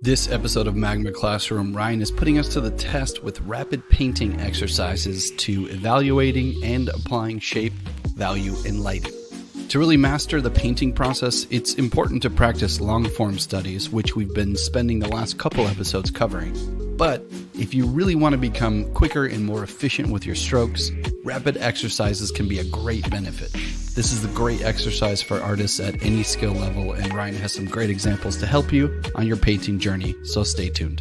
This episode of Magma Classroom, Ryan is putting us to the test with rapid painting exercises to evaluating and applying shape, value, and lighting. To really master the painting process, it's important to practice long-form studies, which we've been spending the last couple episodes covering. But if you really want to become quicker and more efficient with your strokes, rapid exercises can be a great benefit. This is a great exercise for artists at any skill level, and Ryan has some great examples to help you on your painting journey, so stay tuned.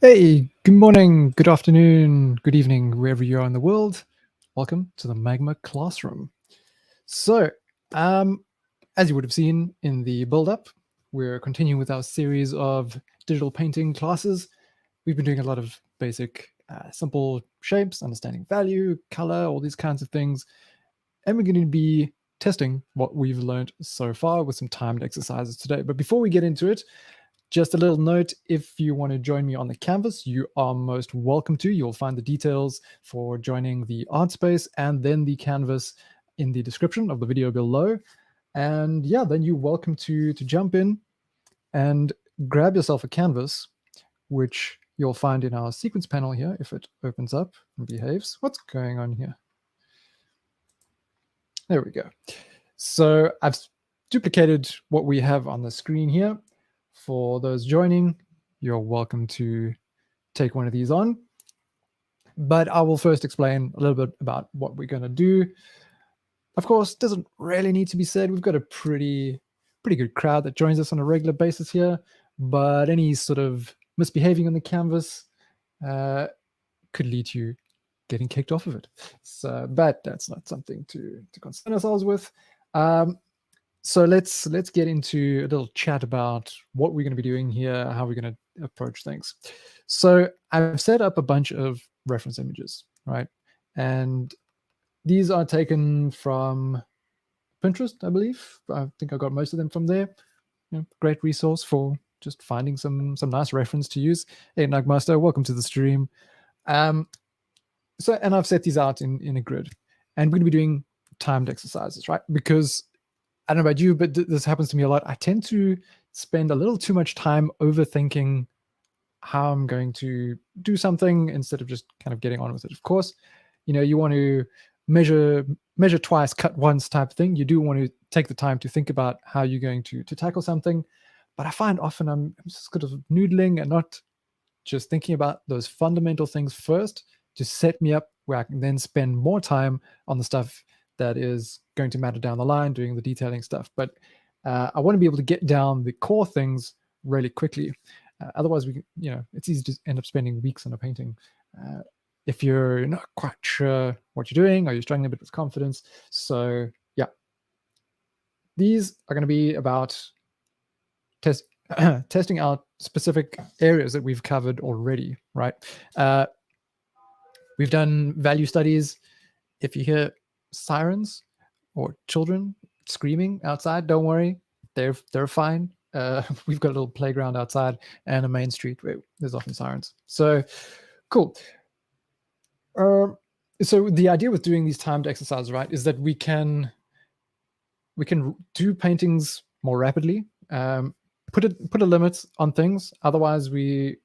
Hey, good morning, good afternoon, good evening, wherever you are in the world. Welcome to the Magma Classroom. So, as you would have seen in the build-up, we're continuing with our series of digital painting classes. We've been doing a lot of basic, simple shapes, understanding value, color, all these kinds of things. And we're going to be testing what we've learned so far with some timed exercises today. But before we get into it, just a little note, if you want to join me on the canvas, you are most welcome to. You'll find the details for joining the Artspace and then the canvas in the description of the video below. And yeah, then you're welcome to jump in and grab yourself a canvas, which you'll find in our sequence panel here, if it opens up and behaves. What's going on here? There we go. So I've duplicated what we have on the screen here. For those joining, you're welcome to take one of these on. But I will first explain a little bit about what we're going to do. Of course, doesn't really need to be said. We've got a pretty good crowd that joins us on a regular basis here. But any sort of misbehaving on the canvas could lead to you getting kicked off of it. So, but that's not something to concern ourselves with. So let's get into a little chat about what we're going to be doing here, how we're going to approach things. So I've set up a bunch of reference images, right? And these are taken from Pinterest, I believe. I think I got most of them from there. Great resource for just finding some nice reference to use. Hey, Nugmaster, welcome to the stream. And I've set these out in a grid. And we're going to be doing timed exercises, right? Because I don't know about you, but this happens to me a lot. I tend to spend a little too much time overthinking how I'm going to do something instead of just kind of getting on with it. Of course, you want to measure twice, cut once type of thing. You do want to take the time to think about how you're going to tackle something. But I find often I'm just kind of noodling and not just thinking about those fundamental things first to set me up where I can then spend more time on the stuff that is going to matter down the line, doing the detailing stuff. But I want to be able to get down the core things really quickly. Otherwise, it's easy to end up spending weeks on a painting if you're not quite sure what you're doing or you're struggling a bit with confidence. So yeah, these are going to be about testing out specific areas that we've covered already, right? We've done value studies. If you hear sirens or children screaming outside, don't worry, they're fine. We've got a little playground outside and a main street where there's often sirens. So cool. So the idea with doing these timed exercises, right, is that we can do paintings more rapidly. Put a limit on things. Otherwise, we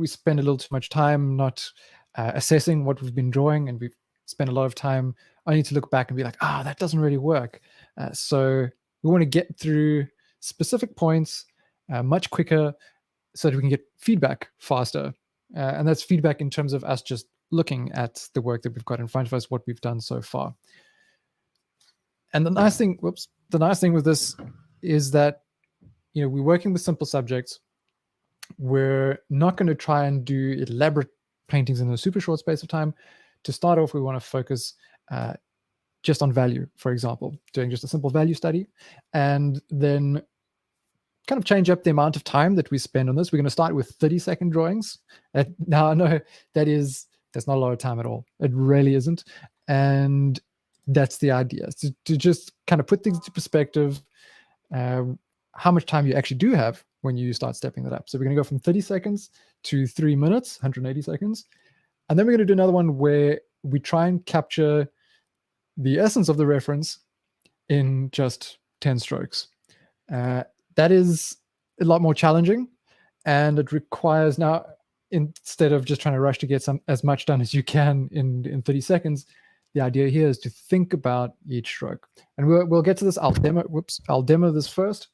spend a little too much time not assessing what we've been drawing, and we've spent a lot of time only to look back and be like, that doesn't really work. So we want to get through specific points much quicker so that we can get feedback faster. And that's feedback in terms of us just looking at the work that we've got in front of us, what we've done so far. And the nice thing with this is that, we're working with simple subjects. We're not going to try and do elaborate paintings in a super short space of time. To start off, we want to focus just on value, for example, doing just a simple value study, and then kind of change up the amount of time that we spend on this. We're going to start with 30-second drawings. Now, I know that's not a lot of time at all. It really isn't. And that's the idea, to just kind of put things into perspective, how much time you actually do have when you start stepping that up. So we're going to go from 30 seconds to 3 minutes, 180 seconds. And then we're going to do another one where we try and capture the essence of the reference in just 10 strokes. That is a lot more challenging, and it requires, now, instead of just trying to rush to get as much done as you can in 30 seconds, the idea here is to think about each stroke. And we'll get to this. I'll demo this first,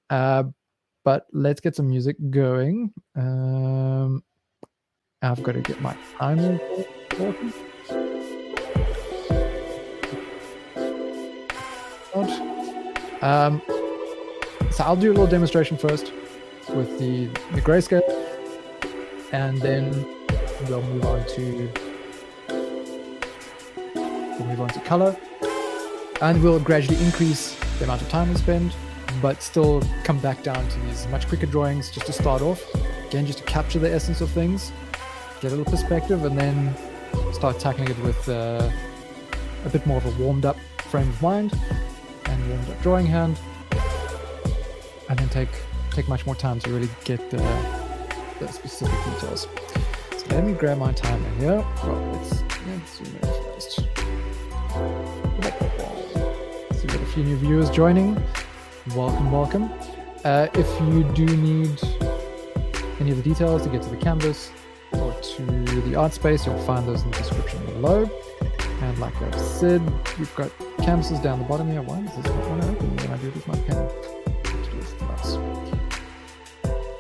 but let's get some music going. I've got to get my timer working. So I'll do a little demonstration first with the grayscale, and then we'll move on to color, and we'll gradually increase the amount of time we spend, but still come back down to these much quicker drawings just to start off. Again, just to capture the essence of things, get a little perspective, and then start tackling it with a bit more of a warmed up frame of mind and warmed up drawing hand, and then take much more time to really get the specific details. So let me grab my timer here. Well, let's zoom in first. So we've got a few new viewers joining. Welcome. If you do need any of the details to get to the canvas or to the art space, you'll find those in the description below. And like I've said, we've got canvases down the bottom here. Why does this not want to open when I do it with my pen?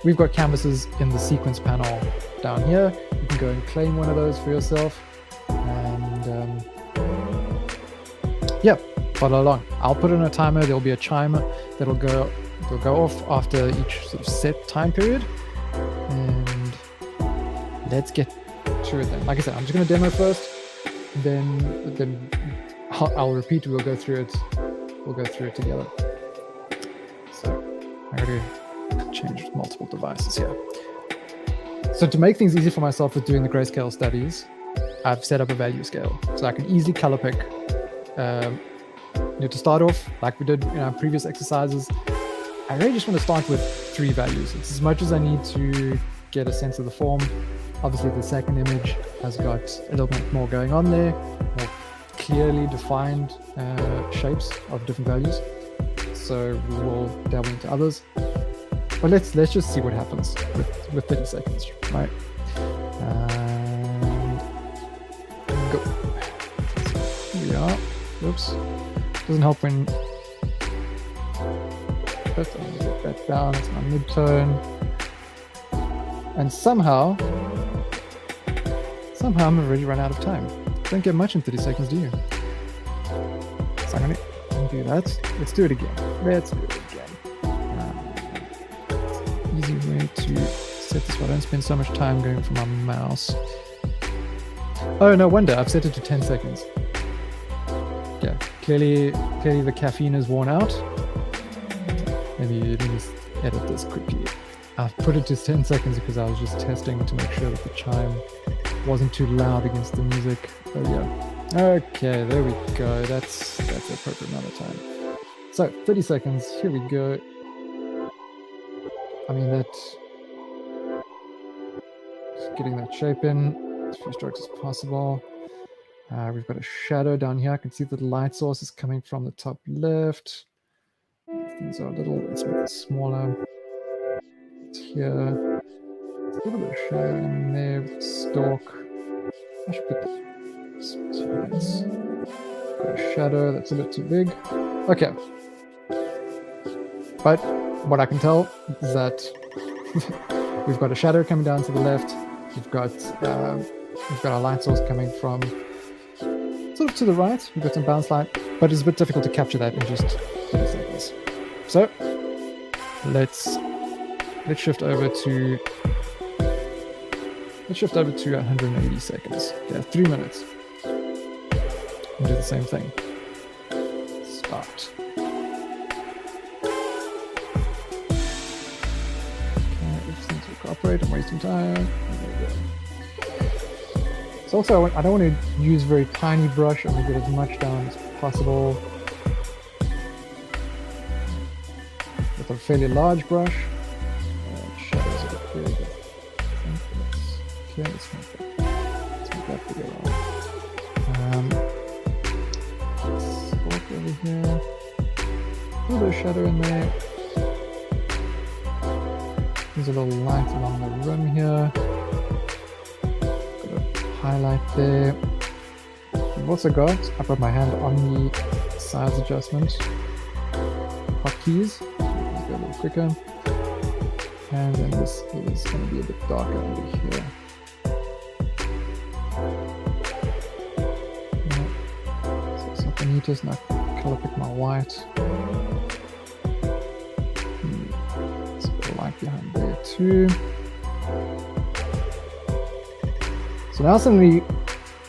We've got canvases in the sequence panel down here. You can go and claim one of those for yourself, and follow along. I'll put in a timer. There'll be a chime that'll go off after each sort of set time period, and let's get to it then. Like I said, I'm just going to demo first, then I'll repeat. We'll go through it together. So I'm going to change multiple devices here. So to make things easy for myself with doing the grayscale studies, I've set up a value scale so I can easily color pick. To start off, like we did in our previous exercises, I really just want to start with 3 values. It's as much as I need to get a sense of the form. Obviously, the second image has got a little bit more going on there, more clearly defined shapes of different values. So we will delve into others. But let's just see what happens with 30 seconds, right? And go. Here we are. Whoops. Doesn't help when first I'm gonna get that down. It's my mid-tone. And somehow I'm already run out of time. Don't get much in 30 seconds, do you? So I'm gonna do that. Let's do it again. Easy way to set this so I don't spend so much time going from my mouse. Oh, no wonder I've set it to 10 seconds. Yeah, clearly the caffeine is worn out. Let me edit this quickly. I've put it to 10 seconds because I was just testing to make sure that the chime wasn't too loud against the music. But yeah. Okay, there we go. That's the appropriate amount of time. So 30 seconds, here we go. I mean, just getting that shape in as few strokes as possible. We've got a shadow down here. I can see that the light source is coming from the top left. Things are a little, let's make it smaller. It's here. It's a little bit of shadow in there with the stalk. I should put this 2 minutes. Got a shadow that's a bit too big. Okay. But what I can tell is that we've got a shadow coming down to the left. We've got our light source coming from sort of to the right. We've got some bounce light, but it's a bit difficult to capture that in just 30 seconds. So let's shift over to 180 seconds. Yeah, 3 minutes. And do the same thing. Start. Everything's will cooperate. I'm wasting time. There we go. So also, I don't want to use very tiny brush. I'm going to get as much down as possible with a fairly large brush. Shadows a bit big. Okay, let's make that bigger. Stalk over here. A little bit of shadow in there. There's a little light along the rim here. Highlight there. I've also got, I put my hand on the size adjustment hotkeys. Go a little quicker. And then this is going to be a bit darker over here. So it's not the neatest, and I color pick my white. There's a bit of light behind there too. So now suddenly,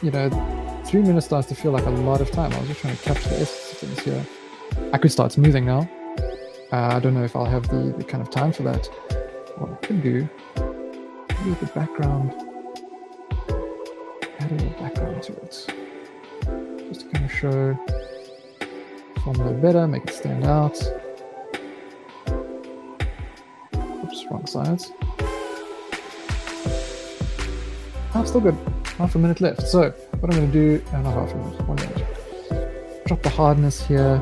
3 minutes starts to feel like a lot of time. I was just trying to capture the essence of things here. I could start smoothing now. I don't know if I'll have the kind of time for that. What I could do, maybe with the background, add a little background to it. Just to kind of show the form a little better, make it stand out. Oops, wrong sides. I've still got half a minute left. So what I'm going to do, not half a minute, 1 minute. Drop the hardness here.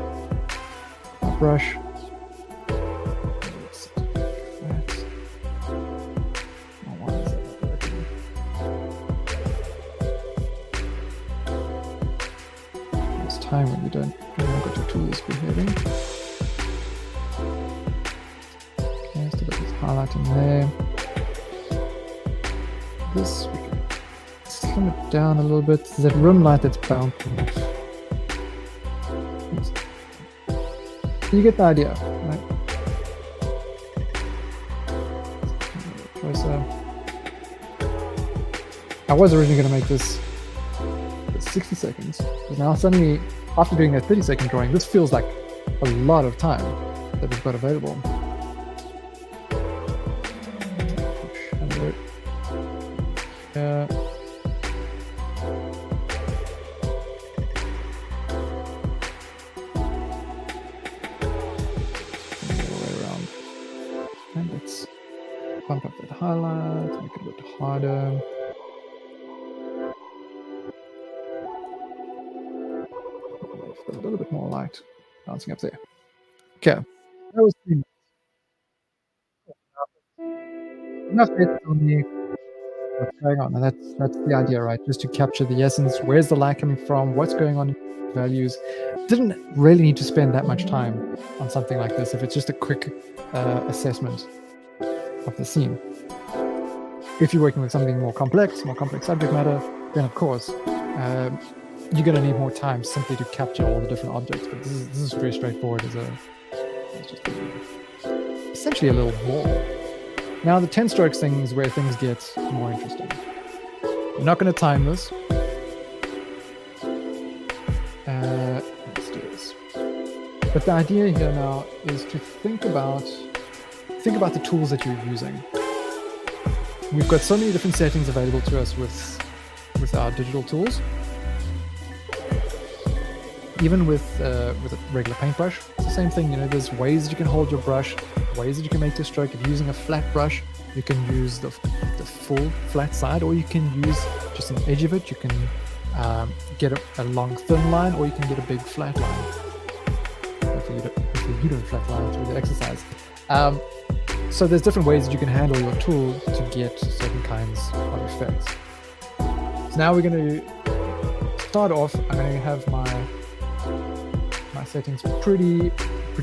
My brush. There's time when you don't got your tools behaving. Okay, still got this highlight in there. This we can slim it down a little bit. There's that rim light that's bouncing off. You get the idea, right? Closer. I was originally going to make this 60 seconds, but now suddenly, after doing a 30-second drawing, this feels like a lot of time that we've got available. Yeah. And let's bump up that highlight, make it a bit harder. A little bit more light bouncing up there. Okay. That was 3 minutes. Enough to tell me what's going on, and that's the idea, right? Just to capture the essence. Where's the light coming from? What's going on in values? Didn't really need to spend that much time on something like this if it's just a quick assessment of the scene. If you're working with something more complex subject matter, then of course you're going to need more time simply to capture all the different objects. But this is very straightforward. It's just essentially a little ball. Now the 10 strokes thing is where things get more interesting. We're not going to time this. Let's do this. But the idea here now is to think about think about the tools that you're using. We've got so many different settings available to us with our digital tools. Even with a regular paintbrush, it's the same thing. There's ways that you can hold your brush, ways that you can make your stroke. If you're using a flat brush, you can use the full flat side, or you can use just an edge of it. You can get a long thin line, or you can get a big flat line. Hopefully you don't flat line through the exercise. So there's different ways that you can handle your tool to get certain kinds of effects. So now we're going to start off. I'm going to have my settings pretty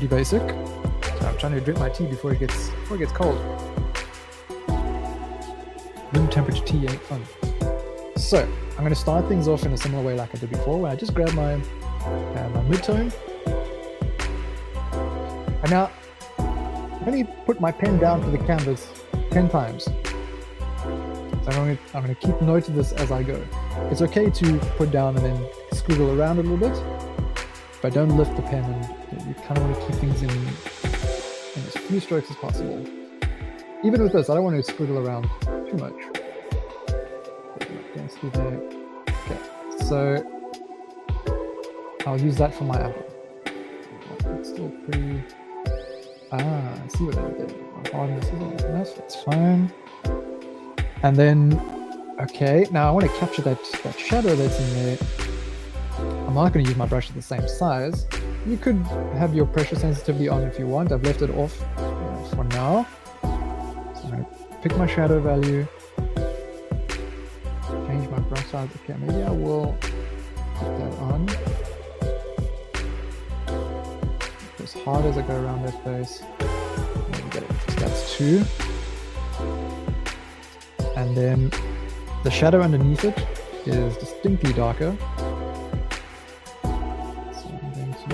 basic. So I'm trying to drink my tea before it gets cold. Room temperature tea ain't fun. So I'm going to start things off in a similar way like I did before, where I just grab my mid-tone. And now let me put my pen down to the canvas 10 times. So I'm going to keep note of this as I go. It's okay to put down and then squiggle around a little bit, but don't lift the pen, and you kind of want to keep things in as few strokes as possible. Even with this, I don't want to squiggle around too much. Okay, so I'll use that for my apple. It's still pretty... I see what I did. My hardness isn't enough, that's fine. And then, okay, now I want to capture that shadow that's in there. I'm not going to use my brush at the same size. You could have your pressure sensitivity on if you want. I've left it off for now. So I'm going to pick my shadow value, change my brush size. Okay, maybe I will put that on. As hard as I go around that face. There we go. So that's 2. And then the shadow underneath it is distinctly darker. So I'm going to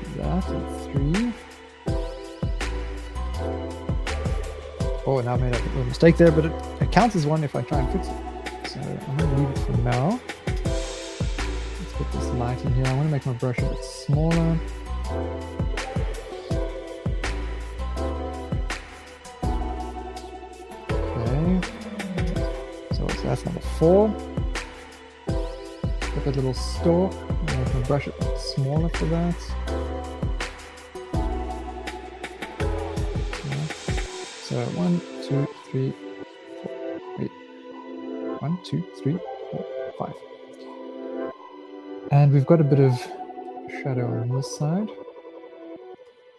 do that at 3. Oh, now I made a little mistake there, but it counts as 1 if I try and fix it. So I'm going to leave it for now. Put this light in here. I want to make my brush a bit smaller. Okay. So that's number 4. Put that little stalk. I'm make my brush a bit smaller for that. Okay. So 1, 2, 3, 4. Wait. 1, 2, 3, 4, 5. And we've got a bit of shadow on this side.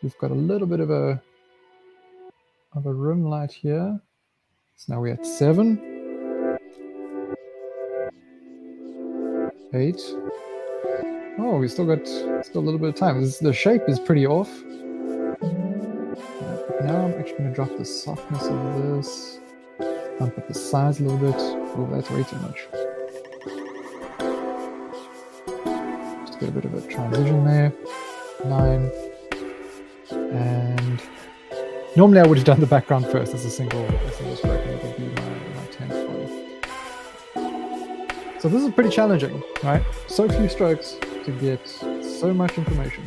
We've got a little bit of a rim light here. So now we're at 7. 8. Oh, we still got a little bit of time. The shape is pretty off. Now I'm actually going to drop the softness of this. Bump up the size a little bit. Oh, that's way too much. Get a bit of a transition there. 9. And normally I would have done the background first as a single stroke, and it would be my 10th one. So this is pretty challenging, right? So few strokes to get so much information.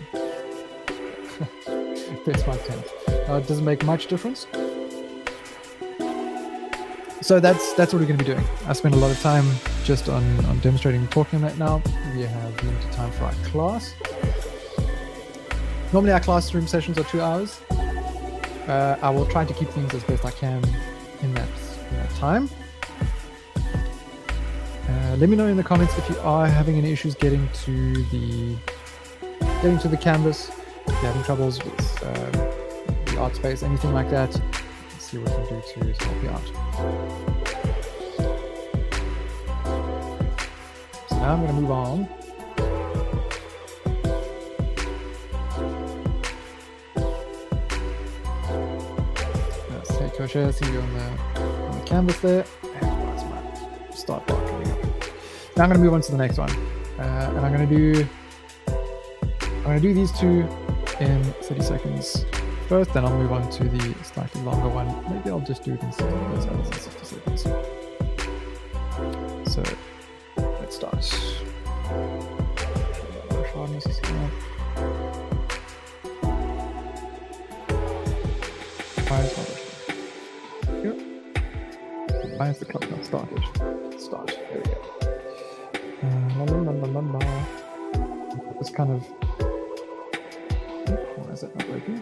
There's my 10th. It doesn't make much difference. So that's what we're going to be doing. I spent a lot of time just on demonstrating and talking on that now. We have limited time for our class. Normally our classroom sessions are 2 hours. I will try to keep things as best I can in that time. Let me know in the comments if you are having any issues getting to the canvas, if you're having troubles with the Artspace, anything like that. Let's see what we can do to help you out. Now I'm going to move on. Let's take Kosher, see you on the canvas there. And that's my start bar coming up. Now I'm going to move on to the next one, and I'm going to do these 2 in 30 seconds first. Then I'll move on to the slightly longer one. Maybe I'll just do it in 60 seconds. So. Let's start. Why is not here? Why is the clock not started? Start. There we go. It's kind of. Why is that not working?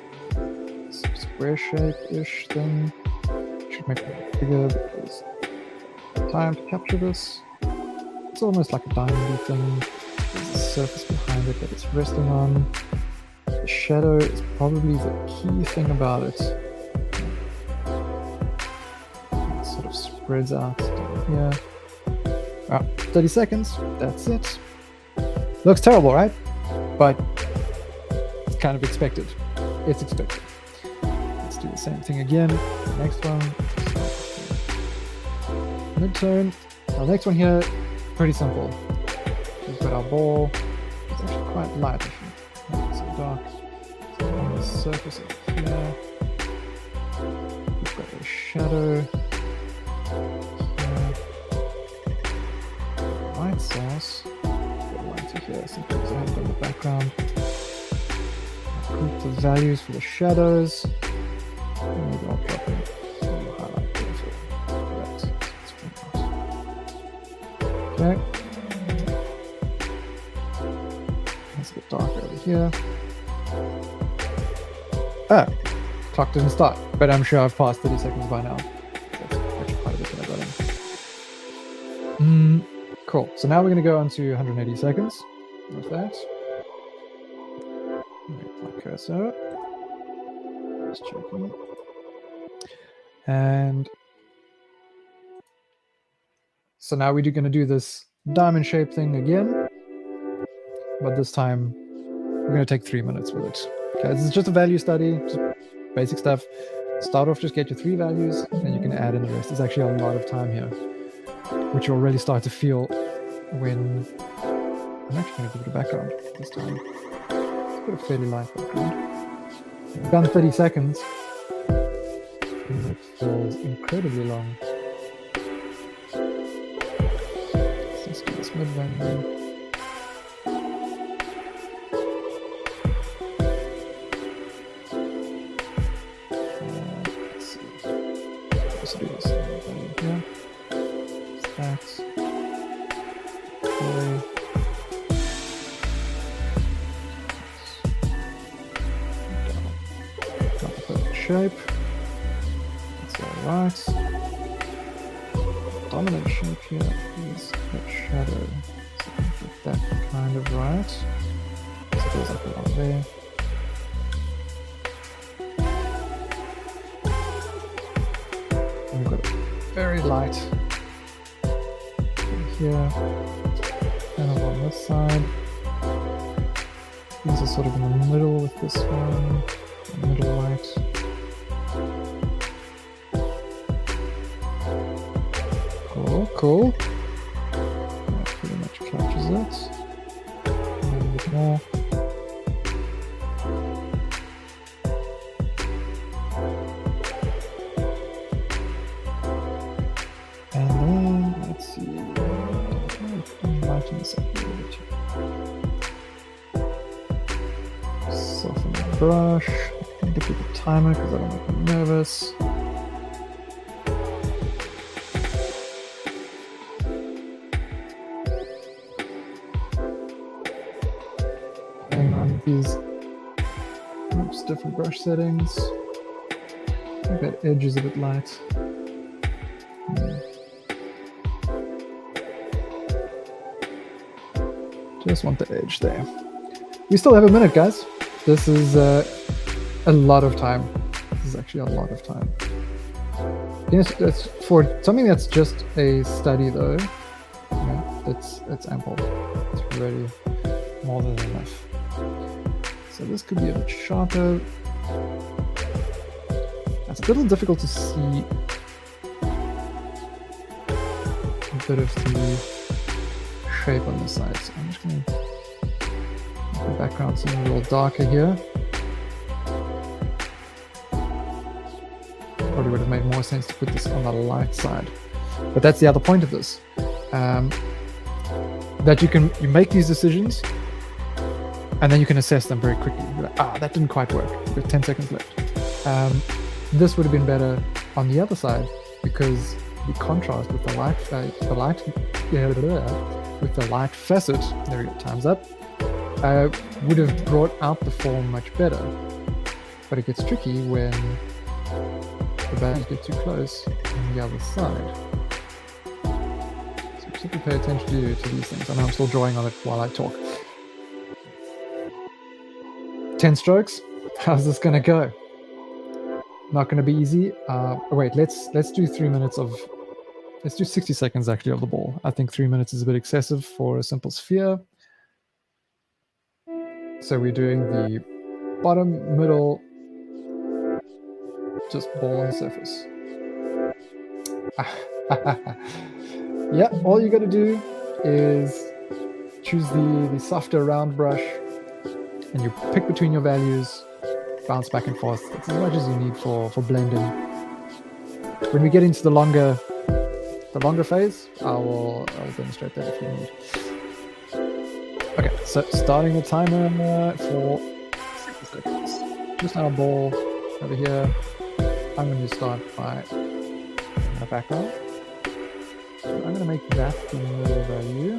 Some square shape-ish thing. Should make it bigger because time to capture this. It's almost like a diamond thing. There's a surface behind it that it's resting on. The shadow is probably the key thing about it. It sort of spreads out down here. 30 seconds, that's it. Looks terrible, right? But it's kind of expected. It's expected. Let's do the same thing again. Next one. Mid-tone. Our next one here, pretty simple. We've got our ball. It's actually quite light, actually. Not so dark. So on the surface of here, we've got a shadow. Here. Light source. Get lighter here, sometimes I have it on the background. Group the values for the shadows. And maybe I'll drop in some highlight there for that. Okay. It's a bit darker over here. Clock didn't start, but I'm sure I've passed 30 seconds by now. That's actually quite a bit that I got in. Cool. So now we're going to go on to 180 seconds with that. My cursor. Just checking. And so now we're going to do this diamond shape thing again, but this time we're going to take 3 minutes with it. Okay, this is just a value study, just basic stuff. Start off, just get your 3 values, and you can add in the rest. There's actually a lot of time here, which you'll really start to feel when I'm actually going to give it a background this time. Let's put a fairly light background. We've done 30 seconds. It feels incredibly long. Let's just do this mid-value. Let's see. Let's do this mid-value here. Stacks. Okay. Not the perfect shape. Alright. Dominant shape here is that shadow. So get that kind of right. So it goes up along there. And we've got a very light here. And along this side. These are sort of in the middle with this one. The middle light. Cool. That pretty much captures it. A little bit more. And then, let's see. Lighten this up a little bit. Soften the brush. I need to keep the timer because I don't make me nervous. Different brush settings. I think that edge is a bit light. Just want the edge there. We still have a minute, guys. This is a lot of time. This is actually a lot of time. Yes, that's for something that's just a study, though. Yeah, it's ample. It's really more than enough. So this could be a bit sharper. It's a little difficult to see a bit of the shape on this side. So I'm just going to make the background seem a little darker here. Probably would have made more sense to put this on the light side. But that's the other point of this. That you make these decisions, and then you can assess them very quickly. You're like, that didn't quite work. We've got 10 seconds left. This would have been better on the other side because the contrast with the light with the light facet, there we go, time's up, would have brought out the form much better. But it gets tricky when the values get too close on the other side. So simply pay attention to these things. I know I'm still drawing on it while I talk. 10 strokes. How's this going to go? Not going to be easy. Wait, let's do 3 minutes of... Let's do 60 seconds actually of the ball. I think 3 minutes is a bit excessive for a simple sphere. So we're doing the bottom, middle, just ball on the surface. Yeah, all you got to do is choose the softer round brush and you pick between your values, bounce back and forth. That's as much as you need for blending. When we get into the longer phase, I'll demonstrate that if you need. Okay, so starting the timer for 60 seconds. Just our ball over here. I'm going to start by my background. So I'm going to make that the middle value.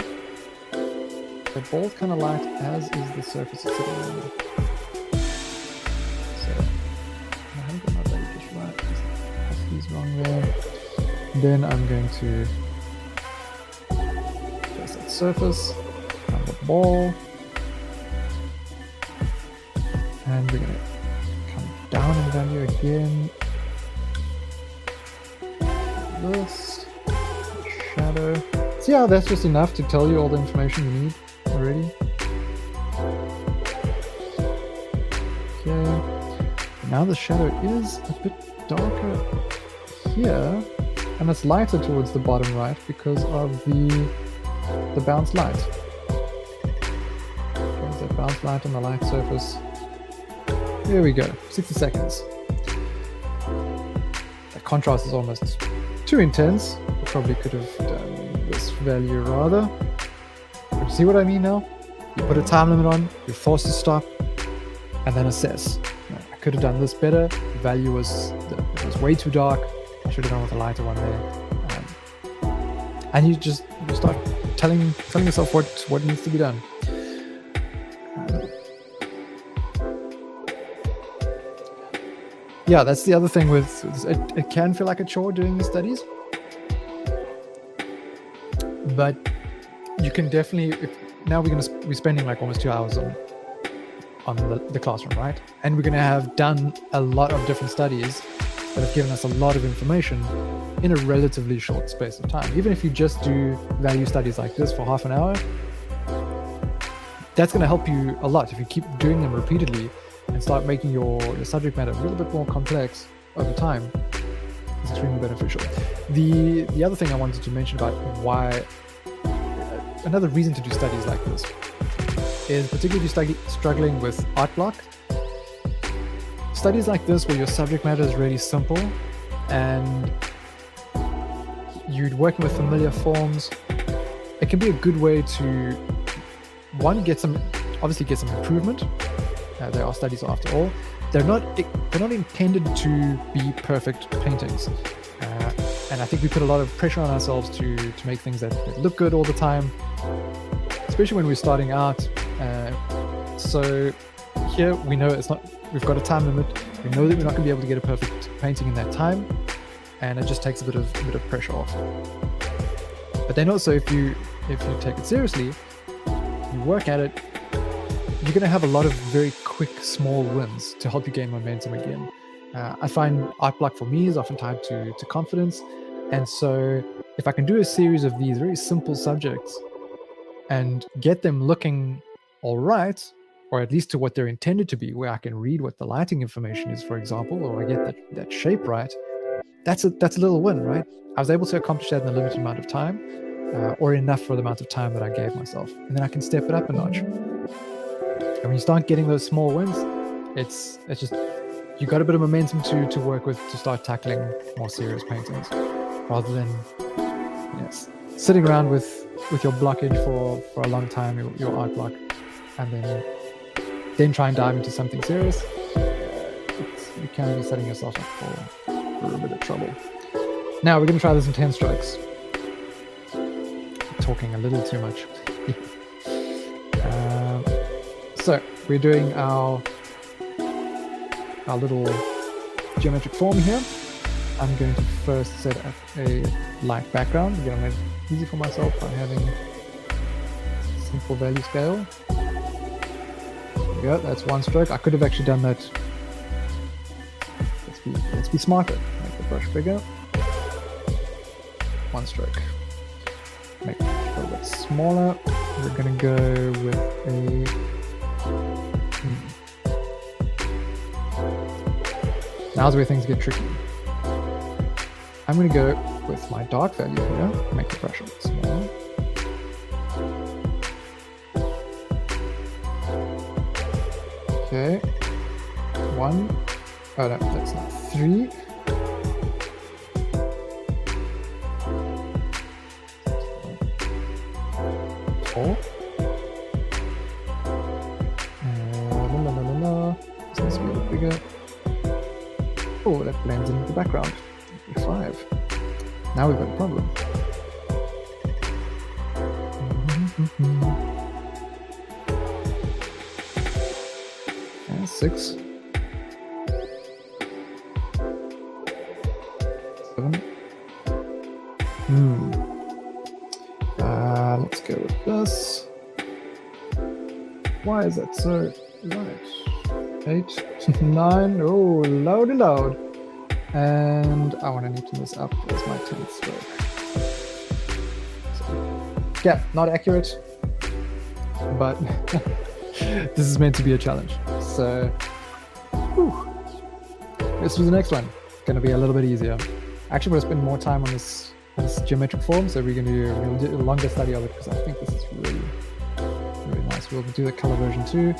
The ball's kind of light, as is the surface it's sitting on. So I haven't got my value just right. He's wrong there. Then I'm going to place that surface on the ball. And we're going to come down in value again. This shadow. See how that's just enough to tell you all the information you need already? Okay. Now the shadow is a bit darker here. And it's lighter towards the bottom right because of the bounce light. There's that bounce light on the light surface. There we go, 60 seconds. The contrast is almost too intense. I probably could have done this value rather. But you see what I mean now? You put a time limit on, you're forced to stop, and then assess. I could have done this better. The value was way too dark. I should have gone with a lighter one there. And you start telling yourself what needs to be done. Yeah, that's the other thing with it can feel like a chore doing the studies. But you can definitely, now we're spending like almost 2 hours on the classroom, right? And we're going to have done a lot of different studies that have given us a lot of information in a relatively short space of time. Even if you just do value studies like this for half an hour, that's going to help you a lot. If you keep doing them repeatedly and start making your subject matter a little bit more complex over time, it's extremely beneficial. The other thing I wanted to mention about why, another reason to do studies like this is particularly if you're struggling with art block. Studies like this where your subject matter is really simple and you're working with familiar forms, it can be a good way to, one, get some improvement. They are studies after all. They're not intended to be perfect paintings. And I think we put a lot of pressure on ourselves to make things that look good all the time, especially when we're starting out. So here we know we've got a time limit. We know that we're not going to be able to get a perfect painting in that time, and it just takes a bit of pressure off. But then also, if you take it seriously, you work at it, you're going to have a lot of very quick, small wins to help you gain momentum again. I find art block for me is often tied to confidence, and so if I can do a series of these very simple subjects and get them looking all right, or at least to what they're intended to be, where I can read what the lighting information is, for example, or I get that shape right, that's a little win, right? I was able to accomplish that in a limited amount of time, or enough for the amount of time that I gave myself. And then I can step it up a notch. And when you start getting those small wins, it's just, you got a bit of momentum to work with to start tackling more serious paintings, rather than sitting around with your blockage for a long time, your art block, and then try and dive into something serious. you can be setting yourself up for a bit of trouble. Now we're going to try this in 10 strokes. Talking a little too much. So we're doing our little geometric form here. I'm going to first set up a light background. I'm going to make it easy for myself by having a simple value scale. There we go, that's one stroke. I could have actually done that. Let's be smarter. Make the brush bigger. One stroke. Make it a little bit smaller. We're going to go with a... Now's where things get tricky. I'm going to go with my dark value here, make the brush a bit smaller. Okay, 1, oh no, that's not 3. 4. This needs to be a bit bigger. Oh, that blends into the background. 5. Now we've got a problem. And 6. 7. Let's go with this. Why is that so right? 8, 9. Oh, loud. And I want to neaten this up as my 10th stroke. So, yeah, not accurate, but this is meant to be a challenge. So, whew. Let's do the next one. It's going to be a little bit easier. Actually, we'll spend more time on this geometric form, so we'll do a longer study of it because I think this is really nice. We'll do the color version too.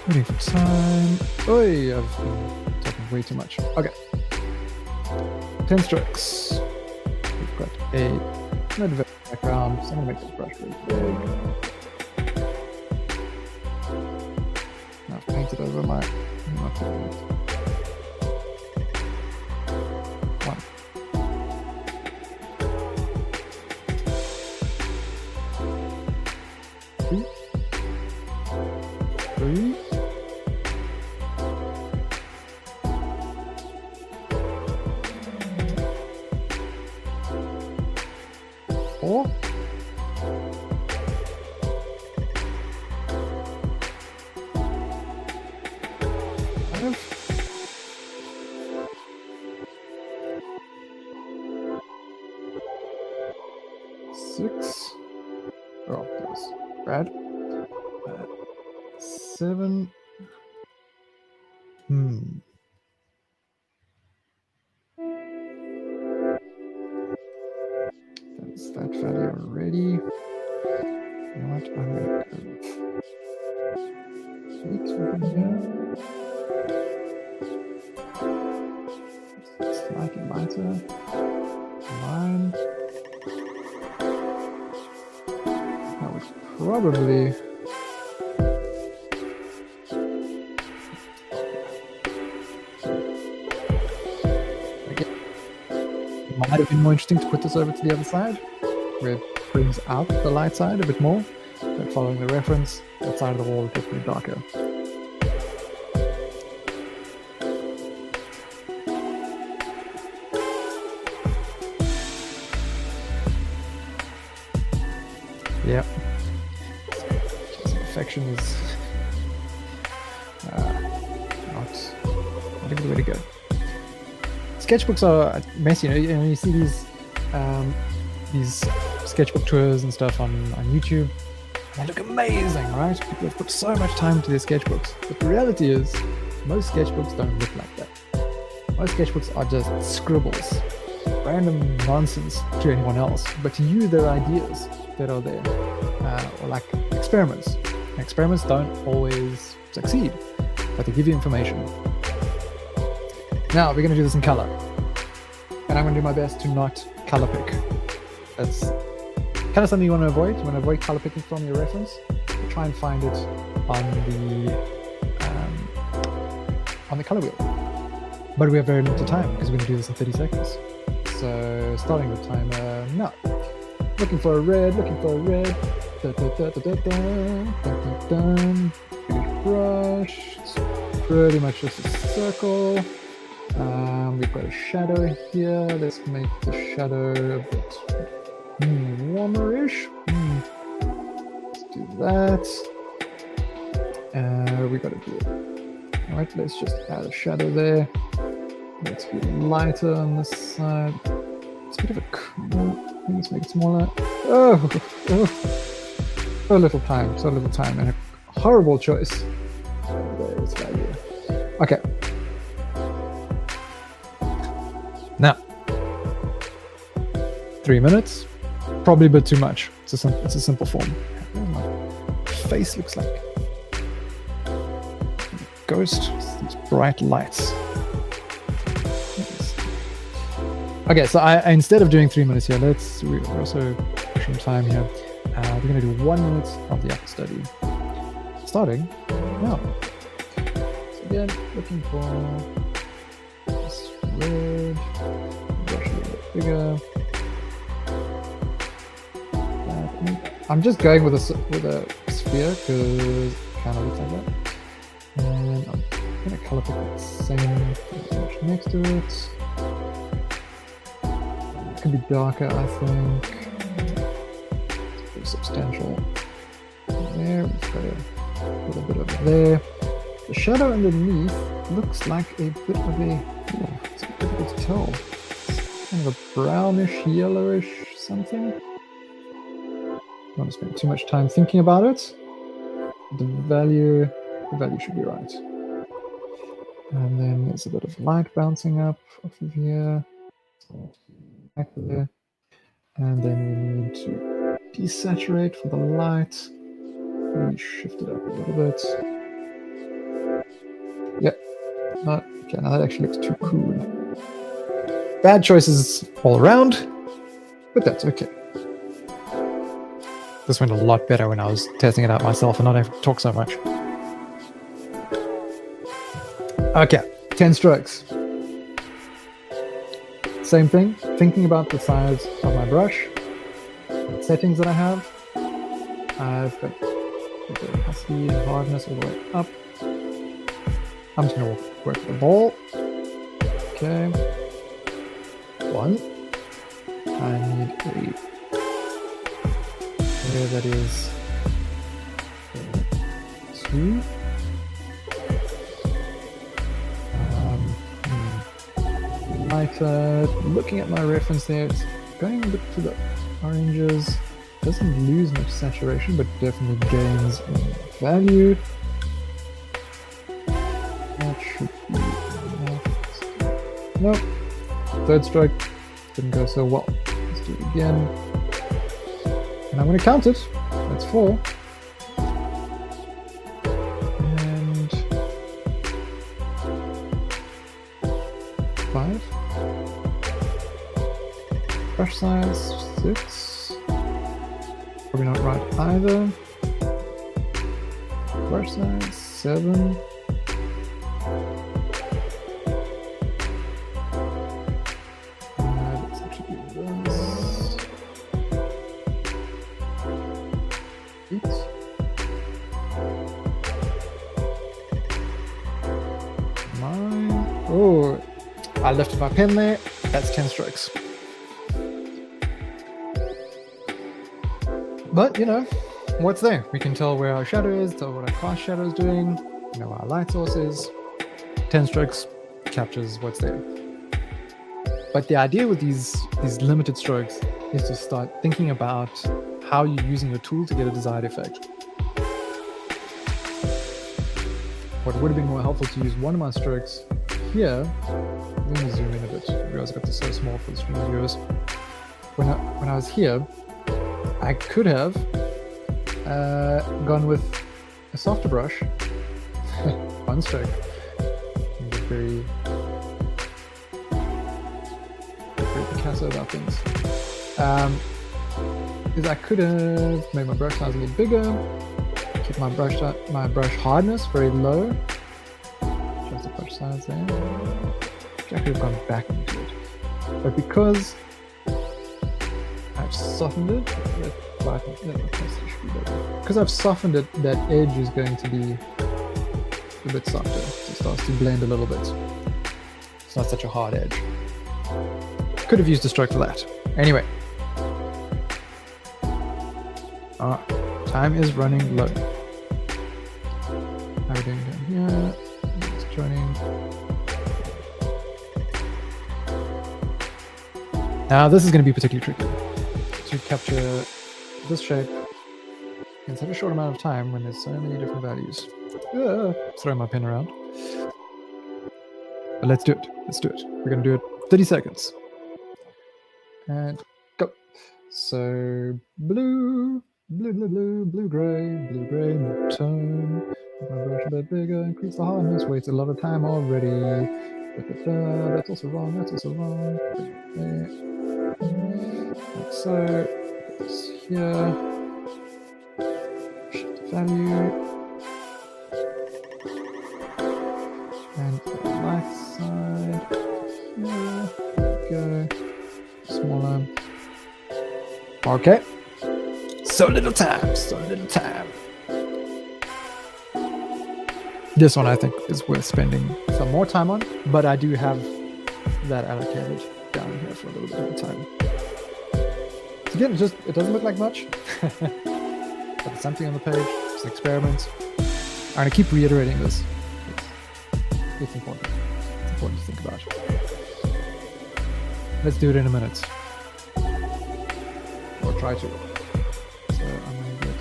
Waiting for time. Oi, I've been talking way too much. Okay. 10 strokes. We've got a mid background, so I'm going to make this brush really big. Now I've painted over my... 1. 2. 3. 4. 5. 6. Oh, that was bad. 7. That's that value already. You know what? I'm gonna go 8 over here. Slightly lighter. 9. That was probably... Might have been more interesting to put this over to the other side, where it brings out the light side a bit more, but following the reference, that side of the wall is definitely darker. Yep. Perfection is not a good way to go. Sketchbooks are messy, you see these sketchbook tours and stuff on YouTube. They look amazing, right? People have put so much time into their sketchbooks. But the reality is, most sketchbooks don't look like that. Most sketchbooks are just scribbles, random nonsense to anyone else. But to you, they're ideas that are there, or like experiments. Experiments don't always succeed, but they give you information. Now, we're going to do this in color. And I'm going to do my best to not color pick. That's kind of something you want to avoid. You want to avoid color picking from your reference. Try and find it on on the color wheel. But we have very limited time because we're going to do this in 30 seconds. So starting the timer now. Looking for a red, looking for a red. Da, da, da, da, da, da, da, da, da. Big brush. It's pretty much just a circle. We've got a shadow here. Let's make the shadow a bit warmer-ish. Let's do that. We've got to do it. All right, let's just add a shadow there. Let's be lighter on this side. It's a bit of a... Let's make it smaller. Oh, so little time, and a horrible choice. There's value. Okay. Now, 3 minutes. Probably a bit too much. It's a simple form. My face looks like ghost. These bright lights. Okay, so I instead of doing 3 minutes here, we're also pushing time here. We're going to do 1 minute of the study. Starting now. So again, looking for this red, brush a little bit bigger. I'm just going with a sphere because it kind of looks like that. And I'm going to color pick that same brush next to it. It can be darker, I think. It's pretty substantial. There, we've got a little bit over there. The shadow underneath looks like a bit of a... Oh, it's difficult to tell. It's kind of a brownish, yellowish something. Don't want to spend too much time thinking about it. The value should be right. And then there's a bit of light bouncing up off of here. Back there. And then we need to desaturate for the light. Maybe shift it up a little bit. Yep. Okay, now that actually looks too cool. Bad choices all around, but that's okay. This went a lot better when I was testing it out myself and not having to talk so much. Okay, 10 strokes. Same thing, thinking about the size of my brush, settings that I have. I've got the opacity and hardness all the way up. I'm just going to work the ball. Okay. 1. I need a... There that is 2. Lighter. Looking at my reference there, it's going a bit to the oranges. Doesn't lose much saturation, but definitely gains in value. That should be enough. Nope. Third stroke didn't go so well. Let's do it again. And I'm going to count it. That's 4. And 5. Brush size 6. Probably not right either. Brush size 7. Let's actually do this. 8. 9. Oh, I lifted my pen there. That's 10 strokes. But, you know, what's there? We can tell where our shadow is, tell what our cast shadow is doing, you know, our light source is. 10 strokes captures what's there. But the idea with these limited strokes is to start thinking about how you're using your tool to get a desired effect. What would have been more helpful to use one of my strokes here. Let me zoom in a bit. I realize I got this so small for the stream viewers. When I was here, I could have gone with a softer brush, one stroke, very Picasso about things. Is I could have made my brush size a little bigger, keep my brush hardness very low, adjust the brush sides there. I could have gone back into it. But because I've softened it, because I've softened it, that edge is going to be a bit softer. So it starts to blend a little bit. It's not such a hard edge. Could have used a stroke for that. Anyway. Time is running low. How are we doing down here? It's joining. Now this is going to be particularly tricky to capture this shape in such a short amount of time when there's so many different values. Throw my pen around. But let's do it. Let's do it. We're going to do it 30 seconds. And go. So blue, blue, blue, blue, gray, mid-tone. Make my brush a bit bigger, increase the hardness, waste a lot of time already. That's also wrong, that's also wrong. Like so. Put this here. Shift the value. And the right side. Here. Go. Smaller. Okay. So little time, so little time. This one I think is worth spending some more time on, but I do have that allocated down here for a little bit of time. So again, it doesn't look like much, but it's something on the page, it's an experiment. I'm going to keep reiterating this. It's important. It's important to think about. Let's do it in a minute. Or try to. So I'm going to get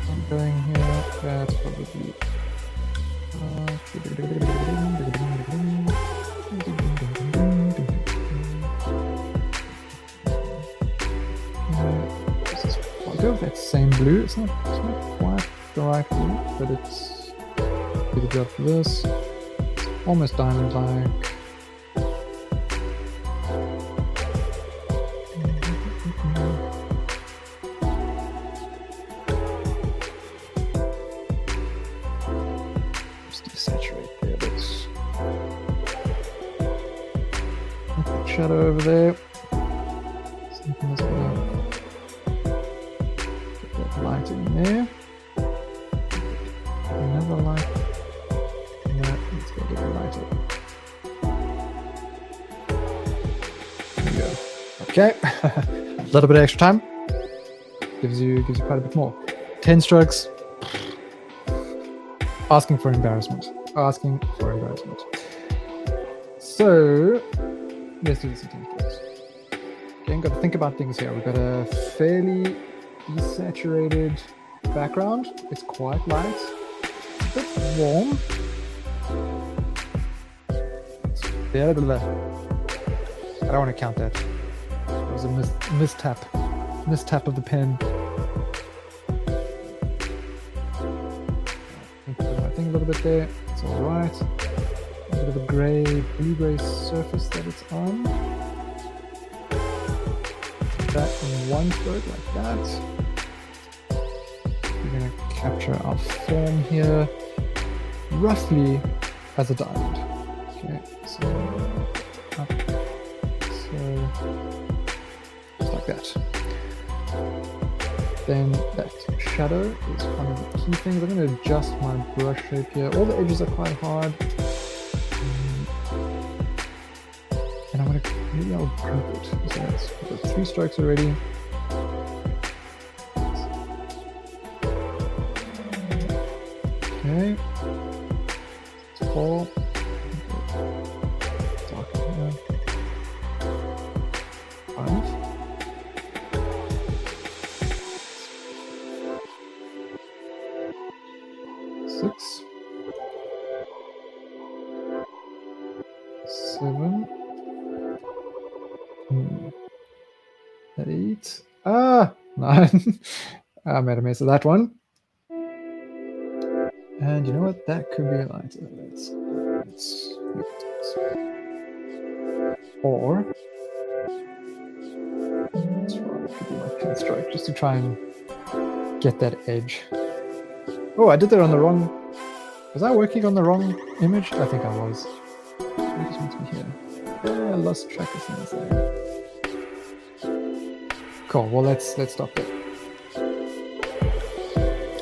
I'm going here. That's probably I'll go with that same blue. It's not quite the right blue, but it's do the job for this. It's almost diamond-like. Shadow over there. Something that's gonna get that light in there. Another light. No, let's go get the light in. There we go. Okay. A little bit of extra time. Gives you quite a bit more. 10 strokes. Asking for embarrassment. Asking for embarrassment. So let's do this in 10 strokes. Again, got to think about things here. We've got a fairly desaturated background. It's quite light. It's a bit warm. I don't want to count that. It was a mistap. Mistap of the pen. I think a little bit there. It's all right. A bit of a blue-gray surface that it's on. That in one stroke like that. We're going to capture our form here roughly as a diamond. Okay, so up, so just like that. Then that shadow is one of the key things. I'm going to adjust my brush shape here. All the edges are quite hard. And I'm going to, maybe I'll group it. So that's 3 strokes already. Okay. It's 4. Darker here. 5. 6. 7. 8. 9. I made a mess of that one. And you know what? That could be lighter. Let's or let's try to do my pen stroke just to try and get that edge. Oh, I did that on the wrong Was I working on the wrong image? I think I was. I just want to be here. I lost track of things there. Cool. Well, let's stop there.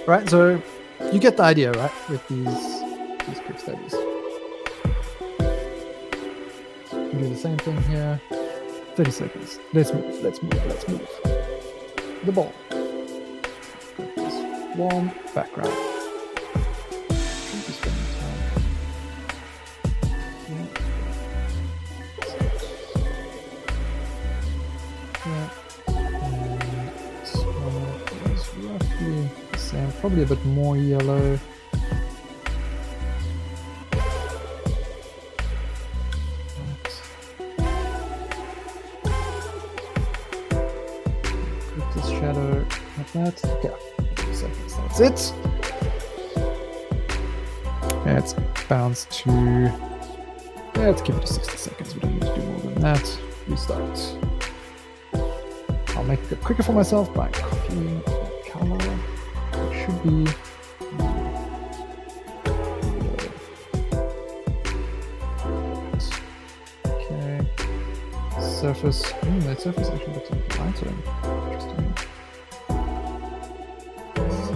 Right. So you get the idea, right? With these quick studies. We do the same thing here. 30 seconds. Let's move. The ball. Warm background. Probably a bit more yellow. Put this shadow like that. Yeah, 2 seconds. That's it. Let's bounce to. Let's give it to 60 seconds. We don't need to do more than that. Restart. I'll make it a bit quicker for myself by copying that color. Should be okay. Surface. That surface actually looks like lighter. Interesting. So,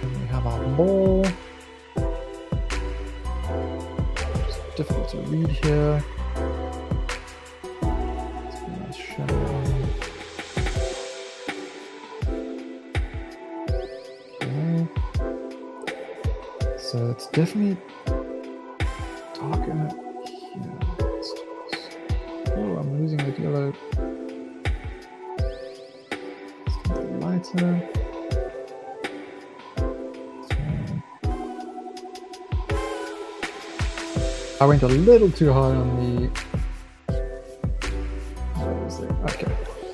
and we have our ball. It's difficult to read here. Let's put a nice shadow on. So it's definitely darker here. Oh, I'm losing the yellow. It's a bit lighter. I went a little too hard on the. What was it? Okay.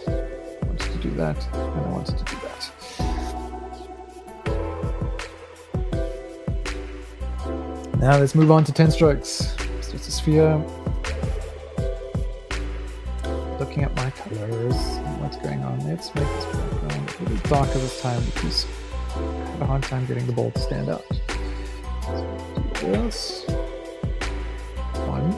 I wanted to do that, and I wanted to do that. Now let's move on to 10 strokes. So it's a sphere. Looking at my colors and what's going on. Let's make this background a little darker this time because I had a hard time getting the ball to stand out. So do this. 1.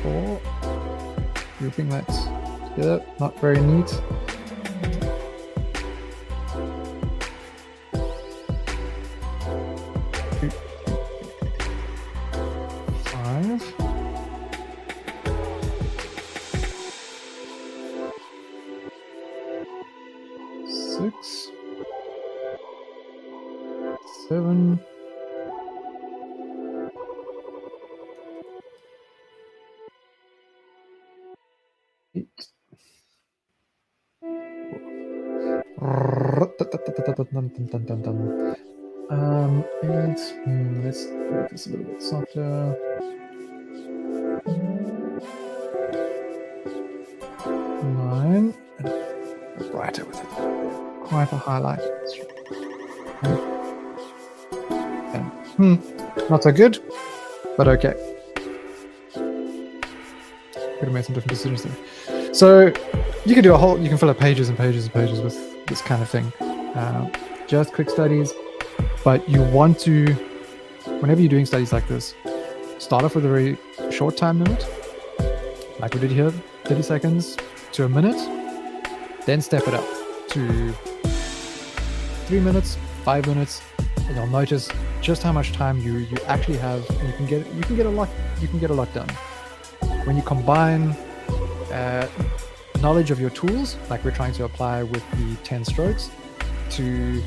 4. Grouping that together, not very neat. 5. 6. 7. 8. And let's make this a little bit softer. 9. And brighter with it. Quite a highlight. Not so good, but okay. Could have made some different decisions there. So you can do you can fill up pages and pages and pages with this kind of thing. Just quick studies, but you want to, whenever you're doing studies like this, start off with a very short time limit, like we did here, 30 seconds to a minute, then step it up to 3 minutes, 5 minutes, and you'll notice just how much time you actually have, and you can get a lot done. When you combine knowledge of your tools, like we're trying to apply with the 10 strokes, to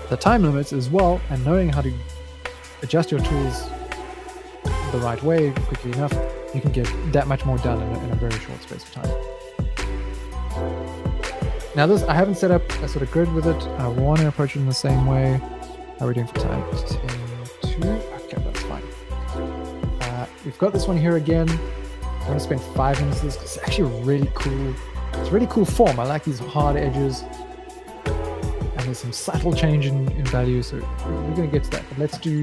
the time limits as well, and knowing how to adjust your tools the right way quickly enough, you can get that much more done in a very short space of time. Now this, I haven't set up a sort of grid with it. I want to approach it in the same way. How are we doing for time? 10, 2. Okay, that's fine. We've got this one here again. I'm going to spend 5 minutes on this because it's actually a really cool It's a really cool form. I like these hard edges. And there's some subtle change in value, so we're going to get to that. But let's do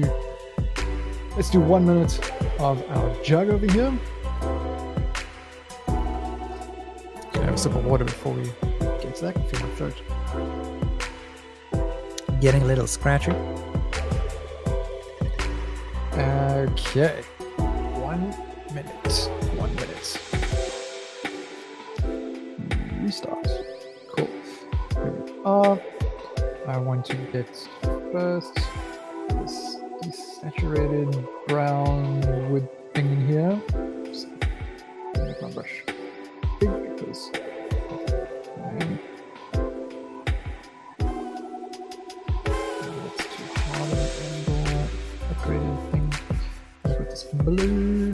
1 minute of our jug over here. Gonna have a sip of water before we get to that. I can feel my throat getting a little scratchy. Okay, 1 minute. 1 minute. Restart. Cool. Here we are. I want to get first this desaturated brown wood thing in here. Just make my brush big because that's too hard an angle. Upgrading thing. I've got this blue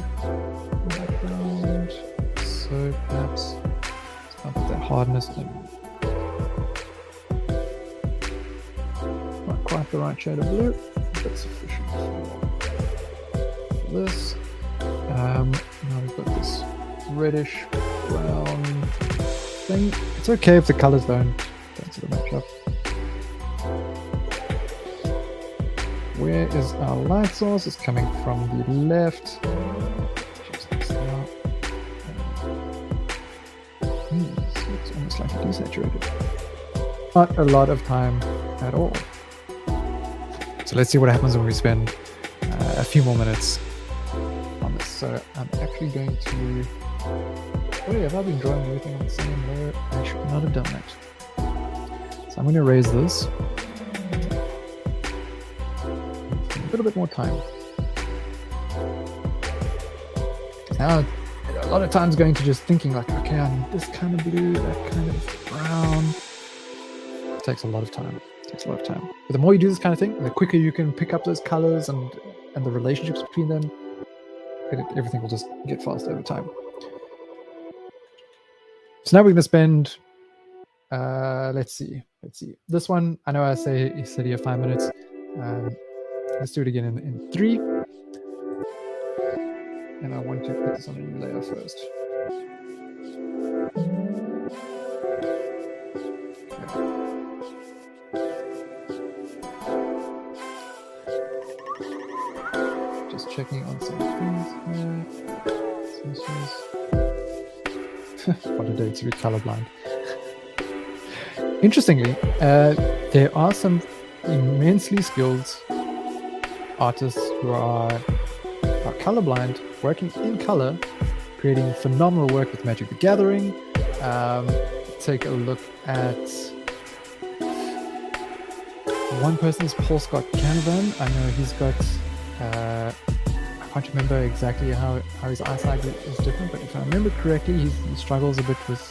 background, so perhaps let's bump up that hardness and quite the right shade of blue. That's sufficient for this. Now we've got this reddish brown thing. It's okay if the colors don't sort of match up. Where is our light source? It's coming from the left. Just this out. So it's almost like desaturated. Not a lot of time at all. So let's see what happens when we spend a few more minutes on this. So I'm actually going to... Oh yeah, have I been drawing everything on the same layer? I should not have done that. So I'm going to erase this. A little bit more time. Now, a lot of times going to just thinking like, okay, I need this kind of blue, that kind of brown. It takes a lot of time. But the more you do this kind of thing, the quicker you can pick up those colors and the relationships between them, everything will just get faster over time. So now we're going to spend, let's see. This one, I know I said here 5 minutes. Let's do it again in 3. And I want to put this on a new layer first. Just checking on some things here. What a day to be colorblind. Interestingly, there are some immensely skilled artists who are colorblind, working in color, creating phenomenal work with Magic the Gathering. Take a look at one person is Paul Scott Canavan. I know he's got I can't remember exactly how his eyesight is different, but if I remember correctly, he struggles a bit with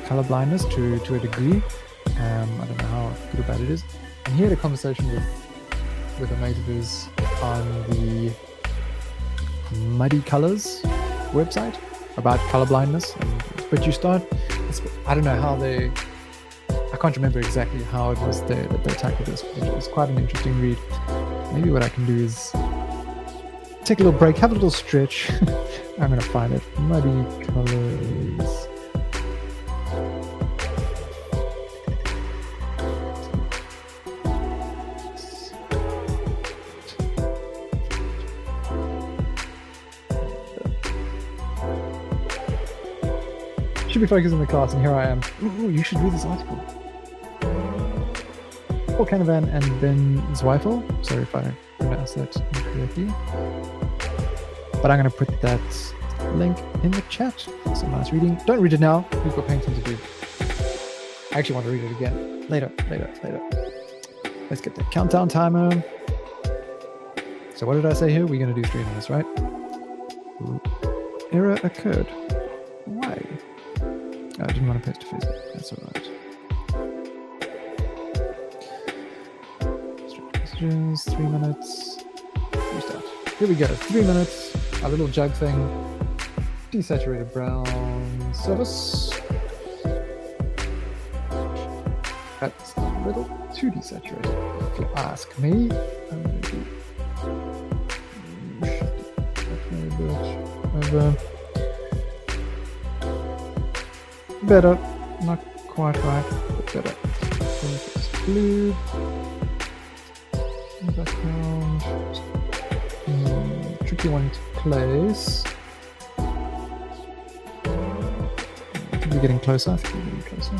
color blindness to a degree. I don't know how good or bad it is. And he had a conversation with a mate of his on the Muddy Colors website about color blindness. But you start, I don't know how I can't remember exactly how it was that they tackled this, but it was quite an interesting read. Maybe what I can do is take a little break, have a little stretch. I'm going to find it. Muddy Colors. Should be focused on the class, and here I am. Ooh, you should read this article. Paul Canavan and Ben Zweifel. Sorry if I pronounced that incorrectly. But I'm going to put that link in the chat for some nice reading. Don't read it now. We've got painting to do. I actually want to read it again. Later. Let's get the countdown timer. So what did I say here? We're going to do 3 minutes, right? Error occurred. Why? I didn't want to paste to Facebook. That's alright. Messages, 3 minutes. Restart. Here we go. 3 minutes. A little jug thing. Desaturated brown surface. That's a little too desaturated, if you ask me. I'm going to do shift it over. Better. Not quite right, but better. This blue. Background. Tricky one to place. I think we're getting closer. I think we're getting closer.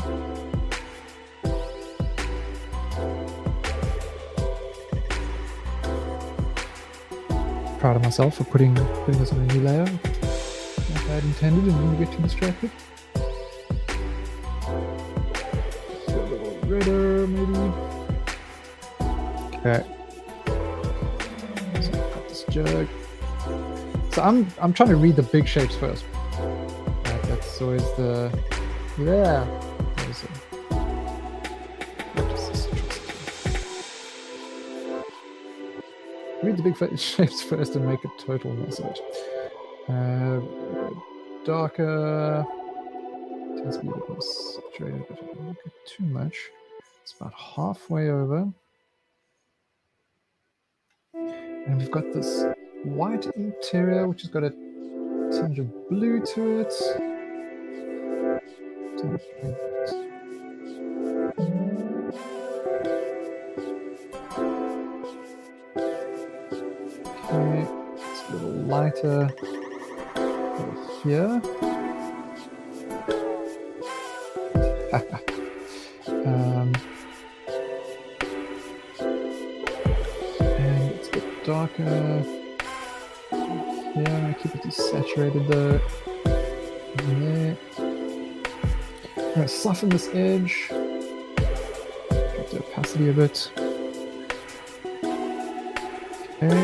Proud of myself for putting this on a new layer. Like I had intended and didn't get too distracted. Let's go a little redder, maybe. Okay. So I've got this jug. So I'm trying to read the big shapes first. Right, that's always the yeah. What is it? What is this? Read the big shapes first and make a total mess of it. Darker. Tends to be a bit more saturated, but I don't get too much. It's about halfway over. And we've got this white interior, which has got a tinge of blue to it. Okay, it's a little lighter over here. And it's a bit darker. Yeah, keep it desaturated though. There. I'm going to soften this edge. Drop the opacity a bit. Okay.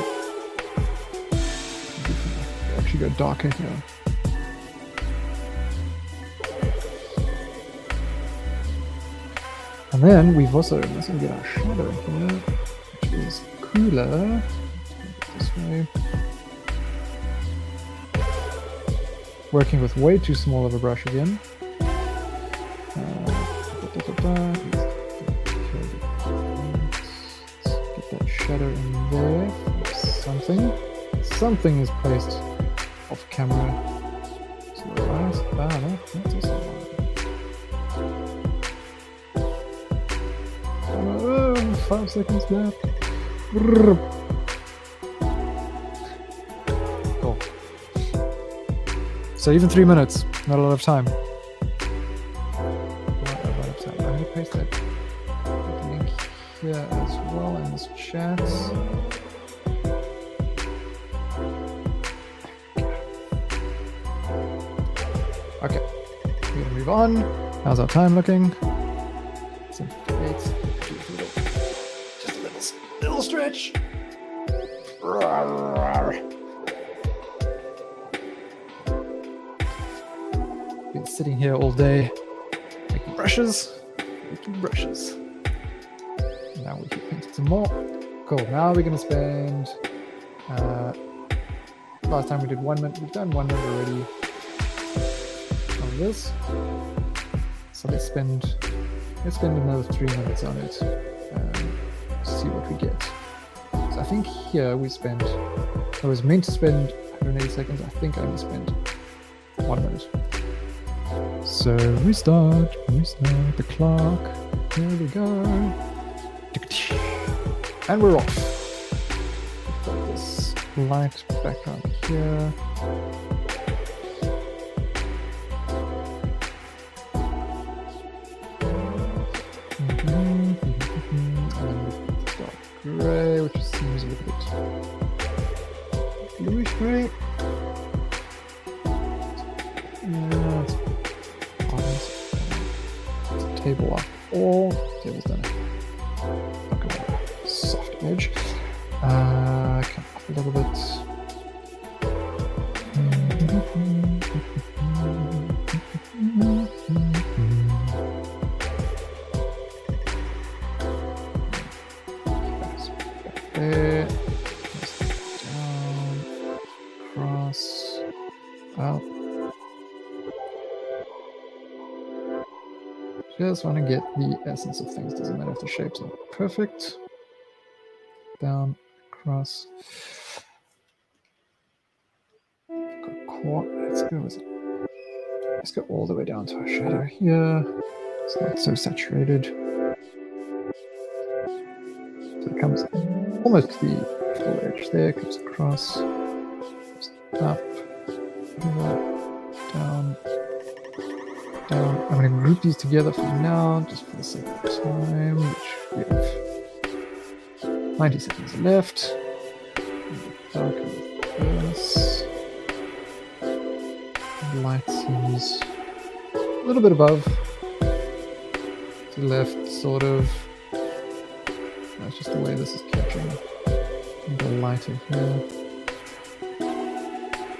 Actually go darker here. And then we've also, let's get our shadow here, which is cooler. This way. Working with way too small of a brush again. Let's get that shadow in there. Something is placed off camera. To the right. No, that's also right. 5 seconds left. Cool. So even 3 minutes, not a lot of time. Not a lot of time. I'm going to paste that link here as well in this chat. Okay, we're going to move on. How's our time looking? 7:58. Just a little stretch. Been sitting here all day making brushes. Now we can paint some more. Cool. Now we're going to spend. Last time we did 1 minute. We've done 1 minute already on this. So let's spend another 3 minutes on it. See what we get. So I think here I was meant to spend 180 seconds. I think I only spent 1 minute. So restart the clock. Here we go. And we're off. We've got this light background here. And then we've got this dark gray, which seems a little bit bluish gray. Yeah, it's honest. It's a table up. All table's done. Look at that soft edge. Come up a little bit. There. Down. Across. Up. Just want to get the essence of things. Doesn't matter if the shapes are perfect. Down, across. Got core. Let's go with let's go all the way down to our shadow here. It's not so saturated. So it comes almost to the full edge there, comes across, goes up, over, down, down. I'm going to group these together for now, just for the sake of time, which we have 90 seconds left. Darker with this. The light seems a little bit above, to the left, sort of. That's just the way this is catching. A bit lighter here.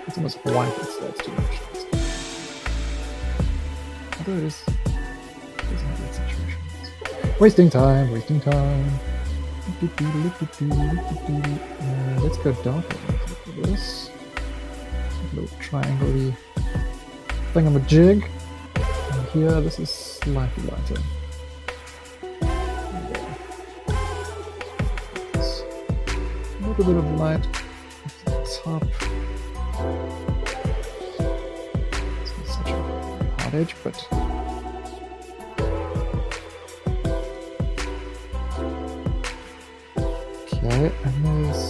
It's almost white, that's too much. Although it doesn't have that saturation. Wasting time, wasting time. Let's go darker for this. A little triangle-y thingamajig. And here, this is slightly lighter. A little bit of light at the top. It's not such a hard edge, but okay, and there's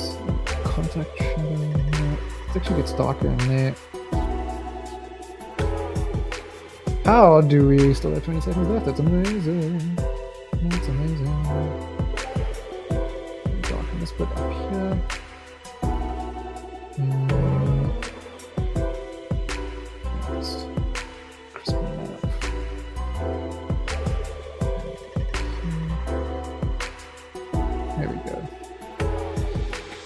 contact shadow in here. It actually gets darker in there. How do we still have 20 seconds left? That's amazing. That's amazing. Darken this bit up here. Just crisping that up. There we go.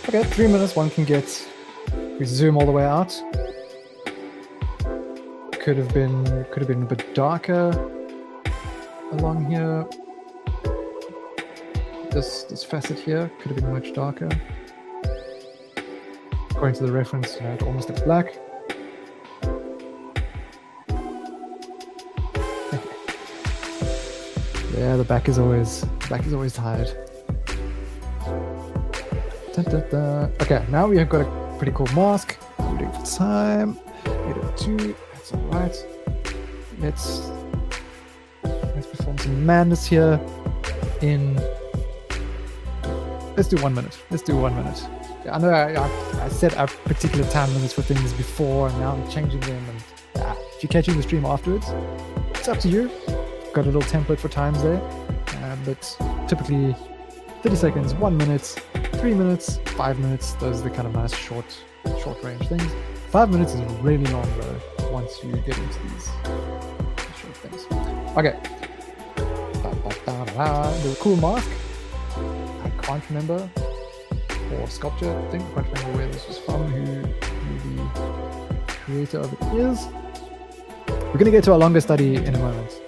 Okay, 3 minutes one can get. We zoom all the way out. Could have been a bit darker along here. This facet here could have been much darker. According to the reference, it almost looks black. Yeah, the back is always tired. Dun, dun, dun. Okay, now we have got a pretty cool mask. We're doing for time. 802. That's alright. Let's perform some madness here in. Let's do 1 minute. Let's do 1 minute. Yeah, I know I set up particular time limits for things before, and now I'm changing them. And if you're catching the stream afterwards, it's up to you. Got a little template for times there, but typically 30 seconds, 1 minute, 3 minutes, 5 minutes. Those are the kind of nice short range things. 5 minutes is really long though, once you get into these short things. Okay. The cool mask. I can't remember. Or sculpture thing. I can't remember where this was from, who the creator of it is. We're going to get to our longer study in a moment.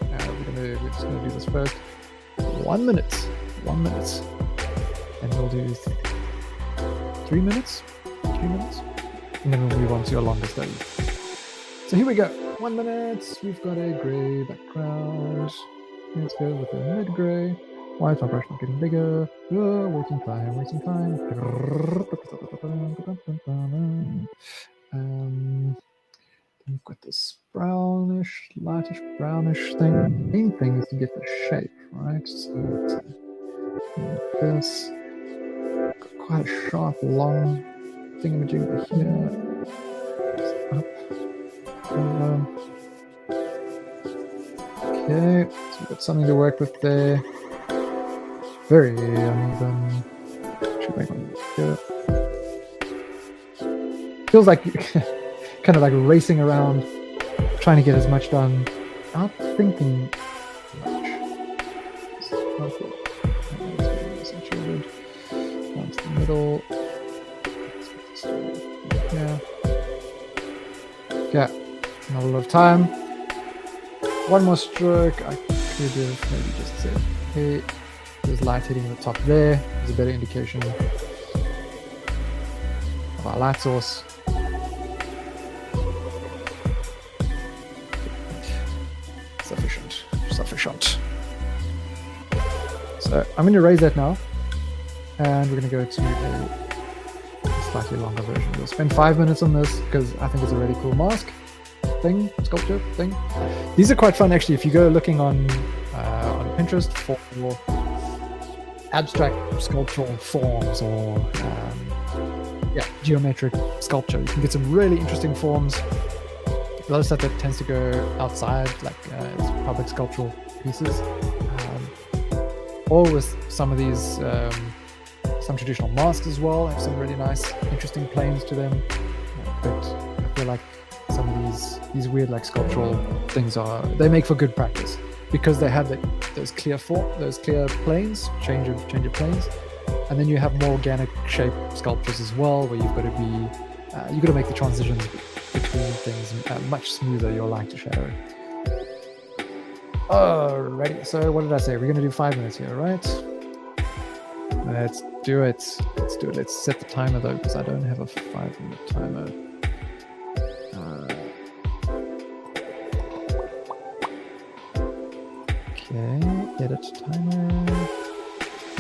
We're just going to do this first. 1 minute. 1 minute. And we'll do 3 minutes. 3 minutes. And then we'll move on to a longer study. So here we go. 1 minute. We've got a grey background. Let's go with a mid-grey. Why is my brush not getting bigger? Wasting time, wasting time. We've got this brownish, lightish brownish thing. The main thing is to get the shape, right? So like this. Got quite a sharp, long thingamajig over here. Up, over. Okay, so we've got something to work with there. Very uneven. Should make one here. Feels like kind of like racing around, trying to get as much done without thinking much. Not cool. Saturated. Down to the middle. Yeah. Yeah. Not a lot of time. One more stroke. I could have maybe just said, hey, there's light hitting the top there. There's a better indication of our light source. Sufficient. So I'm going to erase that now, and we're going to go to a slightly longer version. We'll spend 5 minutes on this because I think it's a really cool mask. sculpture thing. These are quite fun actually. If you go looking on Pinterest for abstract sculptural forms or geometric sculpture, you can get some really interesting forms. A lot of stuff that tends to go outside, like public sculptural pieces, or with some of these some traditional masks as well have some really nice interesting planes to them, but I feel like some of these weird like sculptural things they make for good practice because they have those clear planes, change of planes, and then you have more organic shape sculptures as well, where you've got to make the transitions between things much smoother, your light to shadow. Alrighty, so what did I say? We're gonna do 5 minutes here, right? Let's do it. Let's set the timer though, because I don't have a 5-minute timer. Okay, edit timer.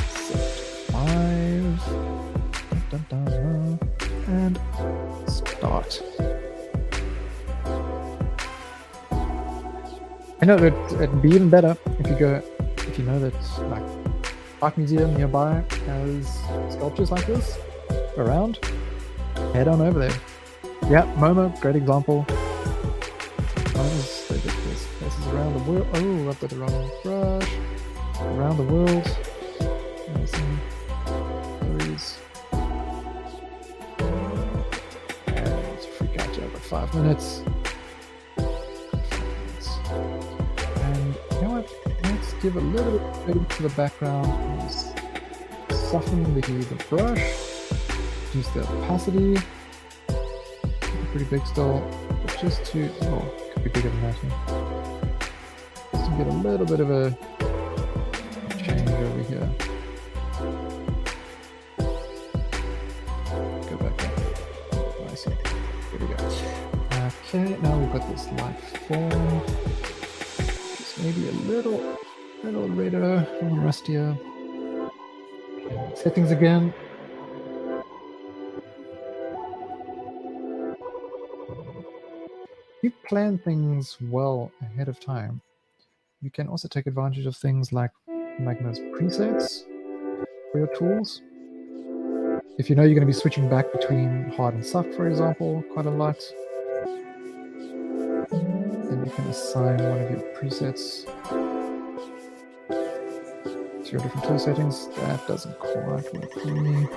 Set 5. And start. I know that it'd be even better if you know that like art museum nearby has sculptures like this around. Head on over there. Yeah, MoMA, great example. They get these places around the world. Oh, I've got the wrong brush. Around the world. Some berries. Let's freak out to over 5 minutes. And you know what? Let's give a little bit to the background. Let's soften the brush. Use the opacity. Pretty big still, but just to could be bigger than that here. Just to get a little bit of a change over here. Go back up. I see. Here we go. Okay, now we've got this light form. Just maybe a little redder, a little rustier. Okay, settings again. You plan things well ahead of time. You can also take advantage of things like Magma's presets for your tools. If you know you're going to be switching back between hard and soft, for example, quite a lot, then you can assign one of your presets to your different tool settings. That doesn't quite work for me.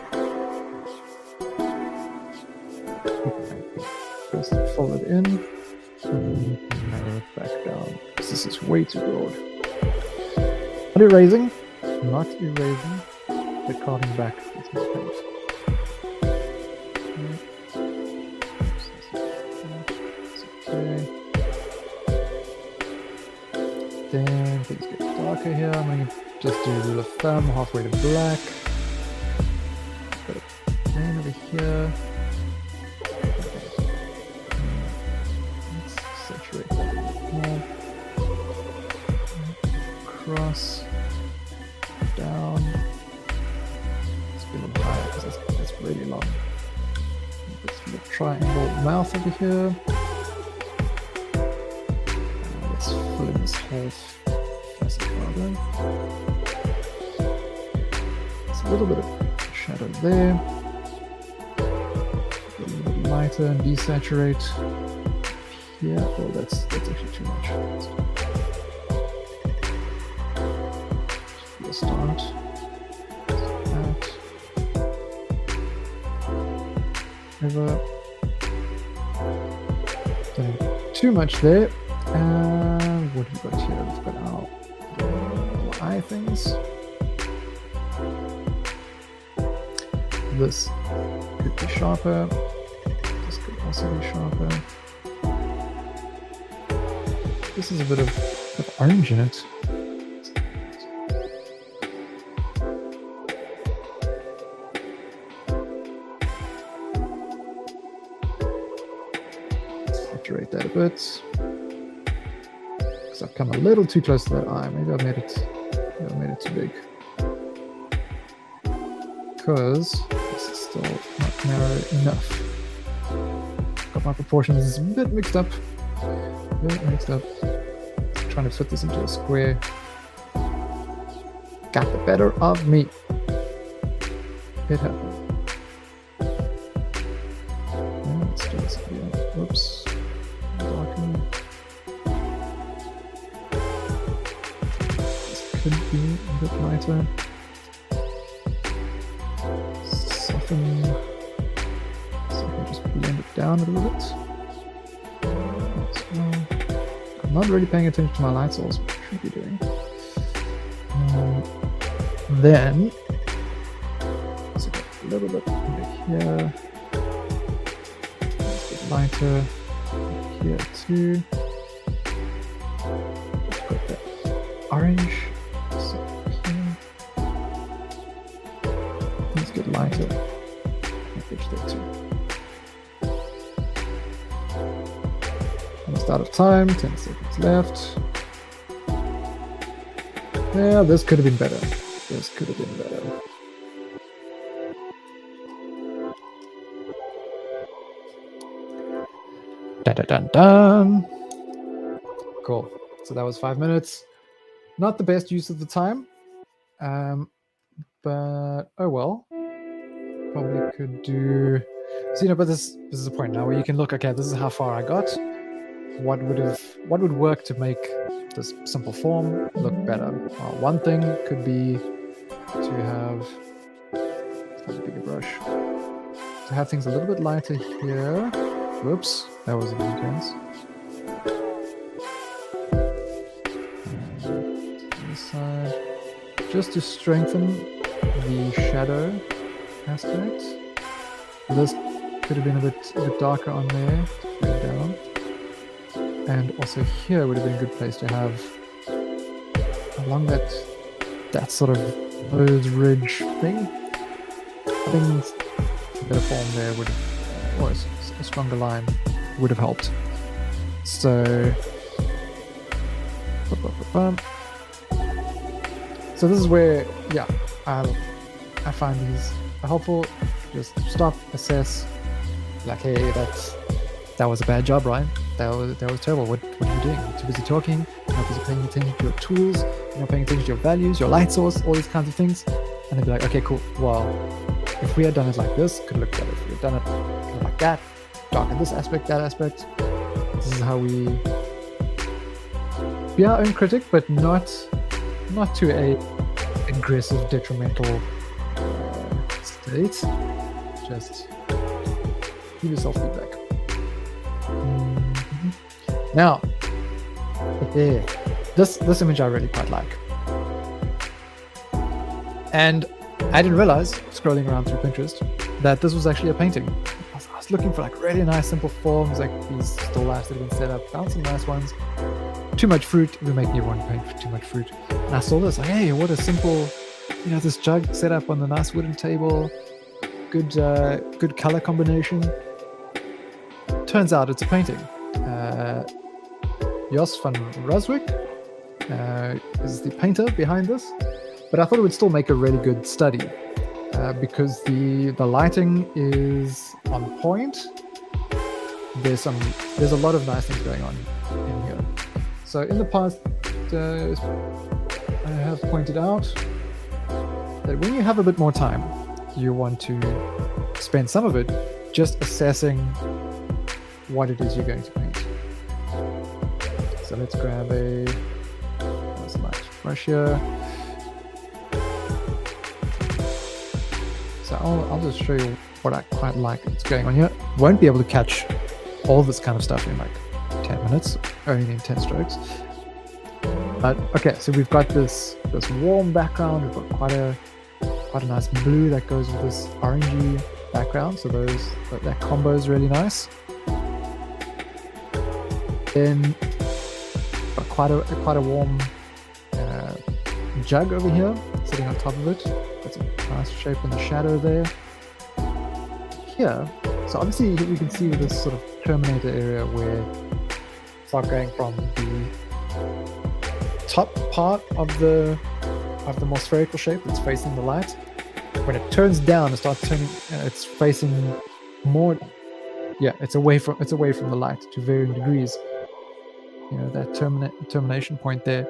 First, fold it in. Narrow it back down. This is way too broad. Not erasing, but carving back with my paint. Okay. Then things get darker here. I'm going to just do rule of thumb, halfway to black. Got a pen over here. Cross down. Let's be a little higher because that's really long. Let's do a triangle mouth over here. Let's fill in this whole facet further. There's a little bit of shadow there. A little bit lighter and desaturate. Yeah, well that's actually too much. Start that over. Don't have too much there. What have we got here? We've got our little eye things. This could be sharper. This could also be sharper. This is a bit of orange in it. Saturate that a bit. Because I've come a little too close to that eye. Maybe I've made it too big. Because this is still not narrow enough. Got my proportions a bit mixed up. Mixed up. Trying to fit this into a square. Got the better of me. It happened. Let's do this again. Whoops. Darken. This could be a bit lighter. Soften. So I can just blend it down a little bit. I'm not really paying attention to my light source, which I should be doing. Then, so a little bit under here. Let's get lighter here too. Got that orange. So here. Let's get lighter. Pitch there too. Almost out of time. 10 seconds left. Yeah, this could have been better. This could have been better. Dun, dun, dun, dun. Cool. So that was 5 minutes. Not the best use of the time. But oh well. Probably could do. So but this is a point now where you can look. Okay, this is how far I got. What would work to make this simple form look better? One thing could be to have a bigger brush. To have things a little bit lighter here. Whoops, that was a bit intense. And this side, just to strengthen the shadow aspect. This could have been a bit darker on there to fade down. And also here would have been a good place to have along that sort of nose ridge thing. I think a bit of form there would have, or a stronger line would have helped. So, so this is where, yeah, I find these helpful. Just stop, assess, like, hey, that was a bad job, Ryan. That was terrible. What are you doing? You're too busy talking. You're not busy paying attention to your tools. You're not paying attention to your values, your light source, all these kinds of things. And they'd be like, okay, cool. Well, if we had done it like this, it could look better. If we had done it kind of like that, darken this aspect, that aspect. This is how we be our own critic, but not to a aggressive, detrimental state. Just give yourself feedback. Now, there, this image I really quite like, and I didn't realize, scrolling around through Pinterest, that this was actually a painting. I was looking for like really nice simple forms, like these still lifes that have been set up. Found some nice ones. Too much fruit. We're making everyone paint for too much fruit. And I saw this, like, hey, what a simple, this jug set up on the nice wooden table. Good color combination. Turns out it's a painting. Jos van Roswijk is the painter behind this, but I thought it would still make a really good study because the lighting is on point. There's a lot of nice things going on in here. So in the past, I have pointed out that when you have a bit more time, you want to spend some of it just assessing what it is you're going to paint. So let's grab a nice light brush here. So I'll just show you what I quite like that's going on here. Won't be able to catch all this kind of stuff in like 10 minutes, only in 10 strokes. But okay, so we've got this warm background. We've got quite a nice blue that goes with this orangey background. So that combo is really nice. Then got quite a warm jug over here sitting on top of it. Got some nice shape in the shadow there. Here, so obviously we can see this sort of terminator area where start going from the top part of the more spherical shape that's facing the light. When it turns down, it starts turning. It's facing more. Yeah, it's away from the light to varying degrees. that termination point there.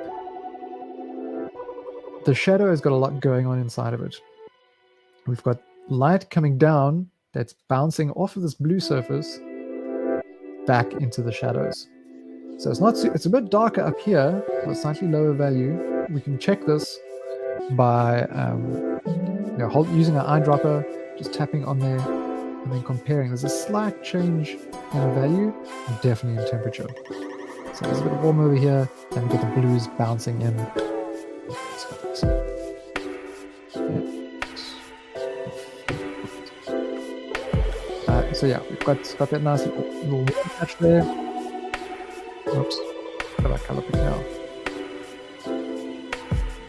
The shadow has got a lot going on inside of it. We've got light coming down that's bouncing off of this blue surface back into the shadows. So it's a bit darker up here with a slightly lower value. We can check this by using our eyedropper, just tapping on there and then comparing. There's a slight change in value and definitely in temperature. So there's a bit of warm over here, then we get the blues bouncing in. So yeah, we've got that nice little warm patch there. Oops, got that color pick now.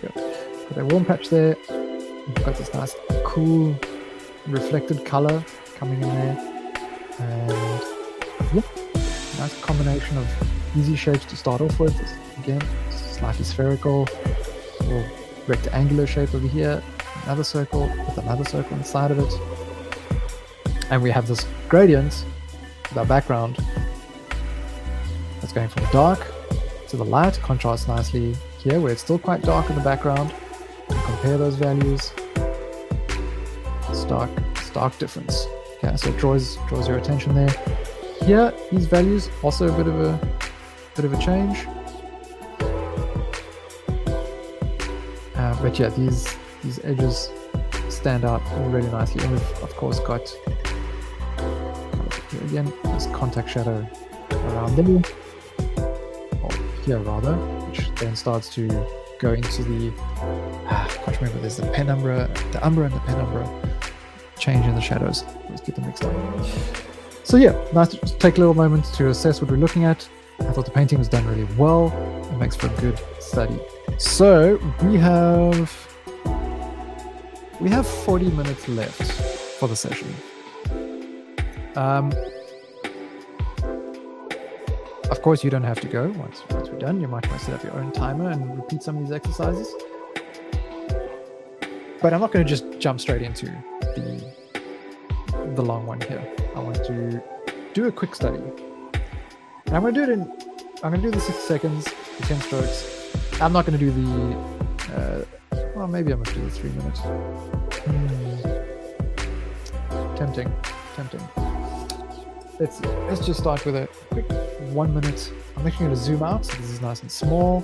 Got that warm patch there. We've got this nice cool reflected color coming in there. And yeah, nice combination of easy shapes to start off with. Again, slightly spherical, a little rectangular shape over here, another circle with another circle inside of it. And we have this gradient with our background that's going from dark to the light, contrasts nicely here where it's still quite dark in the background. And compare those values. Stark difference. Okay, so it draws your attention there. Here, these values also a bit of a change. But yeah, these edges stand out really nicely. And we've of course got here again this contact shadow around there, or here rather, which then starts to go into the I can't remember. There's the penumbra, the umbra, and the penumbra change in the shadows. Let's get them mixed up. So yeah, nice to just take a little moment to assess what we're looking at. I thought the painting was done really well. It makes for a good study. So we have 40 minutes left for the session. Of course, you don't have to go once we're done. You might want to set up your own timer and repeat some of these exercises. But I'm not going to just jump straight into the long one here. I want to do a quick study. And I'm going to do the 60 seconds, the 10 strokes. I'm not going to do the, well, maybe I'm going to do the 3 minutes. Tempting. Let's just start with a quick 1 minute. I'm actually going to zoom out, so this is nice and small.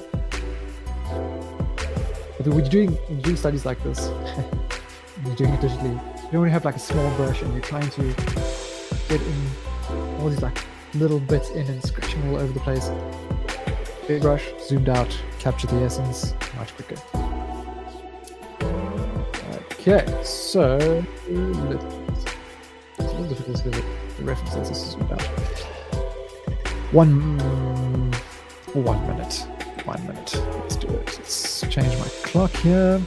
But when you're doing studies like this, and you're doing it digitally, you don't want to have like a small brush and you're trying to get in all these like little bits in and scratching all over the place. Big brush, zoomed out, capture the essence much quicker. Okay, so it's a little difficult to get the reference this is zoomed out. 1 minute. 1 minute. Let's do it. Let's change my clock here.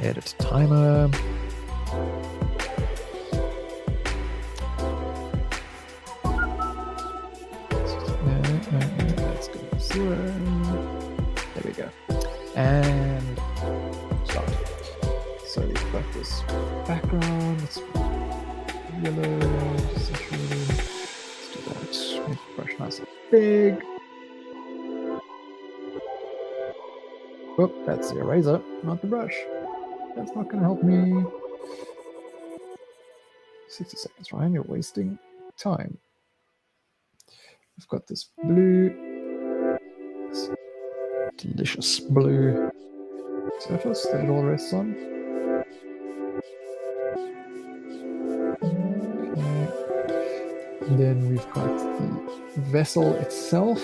Edit timer. Let's go to 0. There we go. And start. So we've got this background. It's yellow. Let's do that. Make the brush nice and big. Oh, that's the eraser, not the brush. That's not going to help me. 60 seconds, Ryan, you're wasting time. I've got this blue, this delicious blue surface that it all rests on. Okay. And then we've got the vessel itself.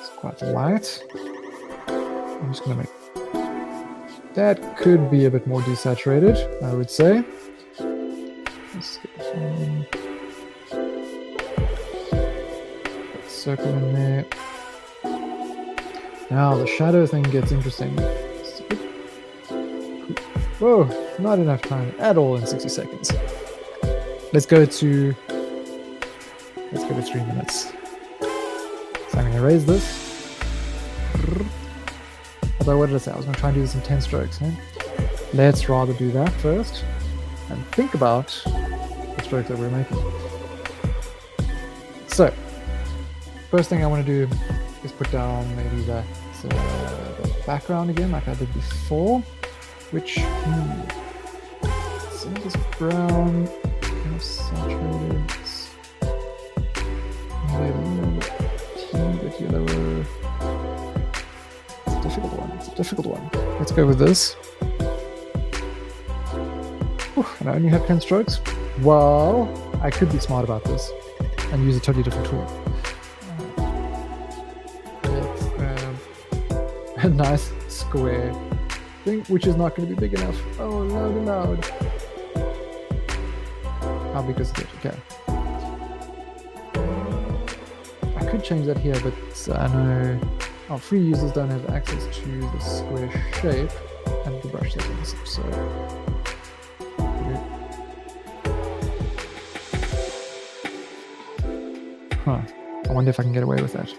It's quite light. I'm just going to make that could be a bit more desaturated, I would say. Let's get this one. Put a circle in there. Now the shadow thing gets interesting. Whoa, not enough time at all in 60 seconds. Let's go to 3 minutes. So I'm going to erase this. Although, what did I say? I was going to try and do this in 10 strokes. Let's rather do that first and think about the stroke that we're making. So, first thing I want to do is put down maybe the background again, like I did before, which some of this brown kind of saturated, maybe a teeny bit yellower. It's a difficult one. It's a difficult one. Let's go with this. Whew, and I only have 10 strokes. Well, I could be smart about this and use a totally different tool. Let's grab a nice square thing, which is not going to be big enough. Oh, loud. How big is it? Okay. I could change that here, but I know our free users don't have access to the square shape and the brush settings, so. Huh. I wonder if I can get away with that.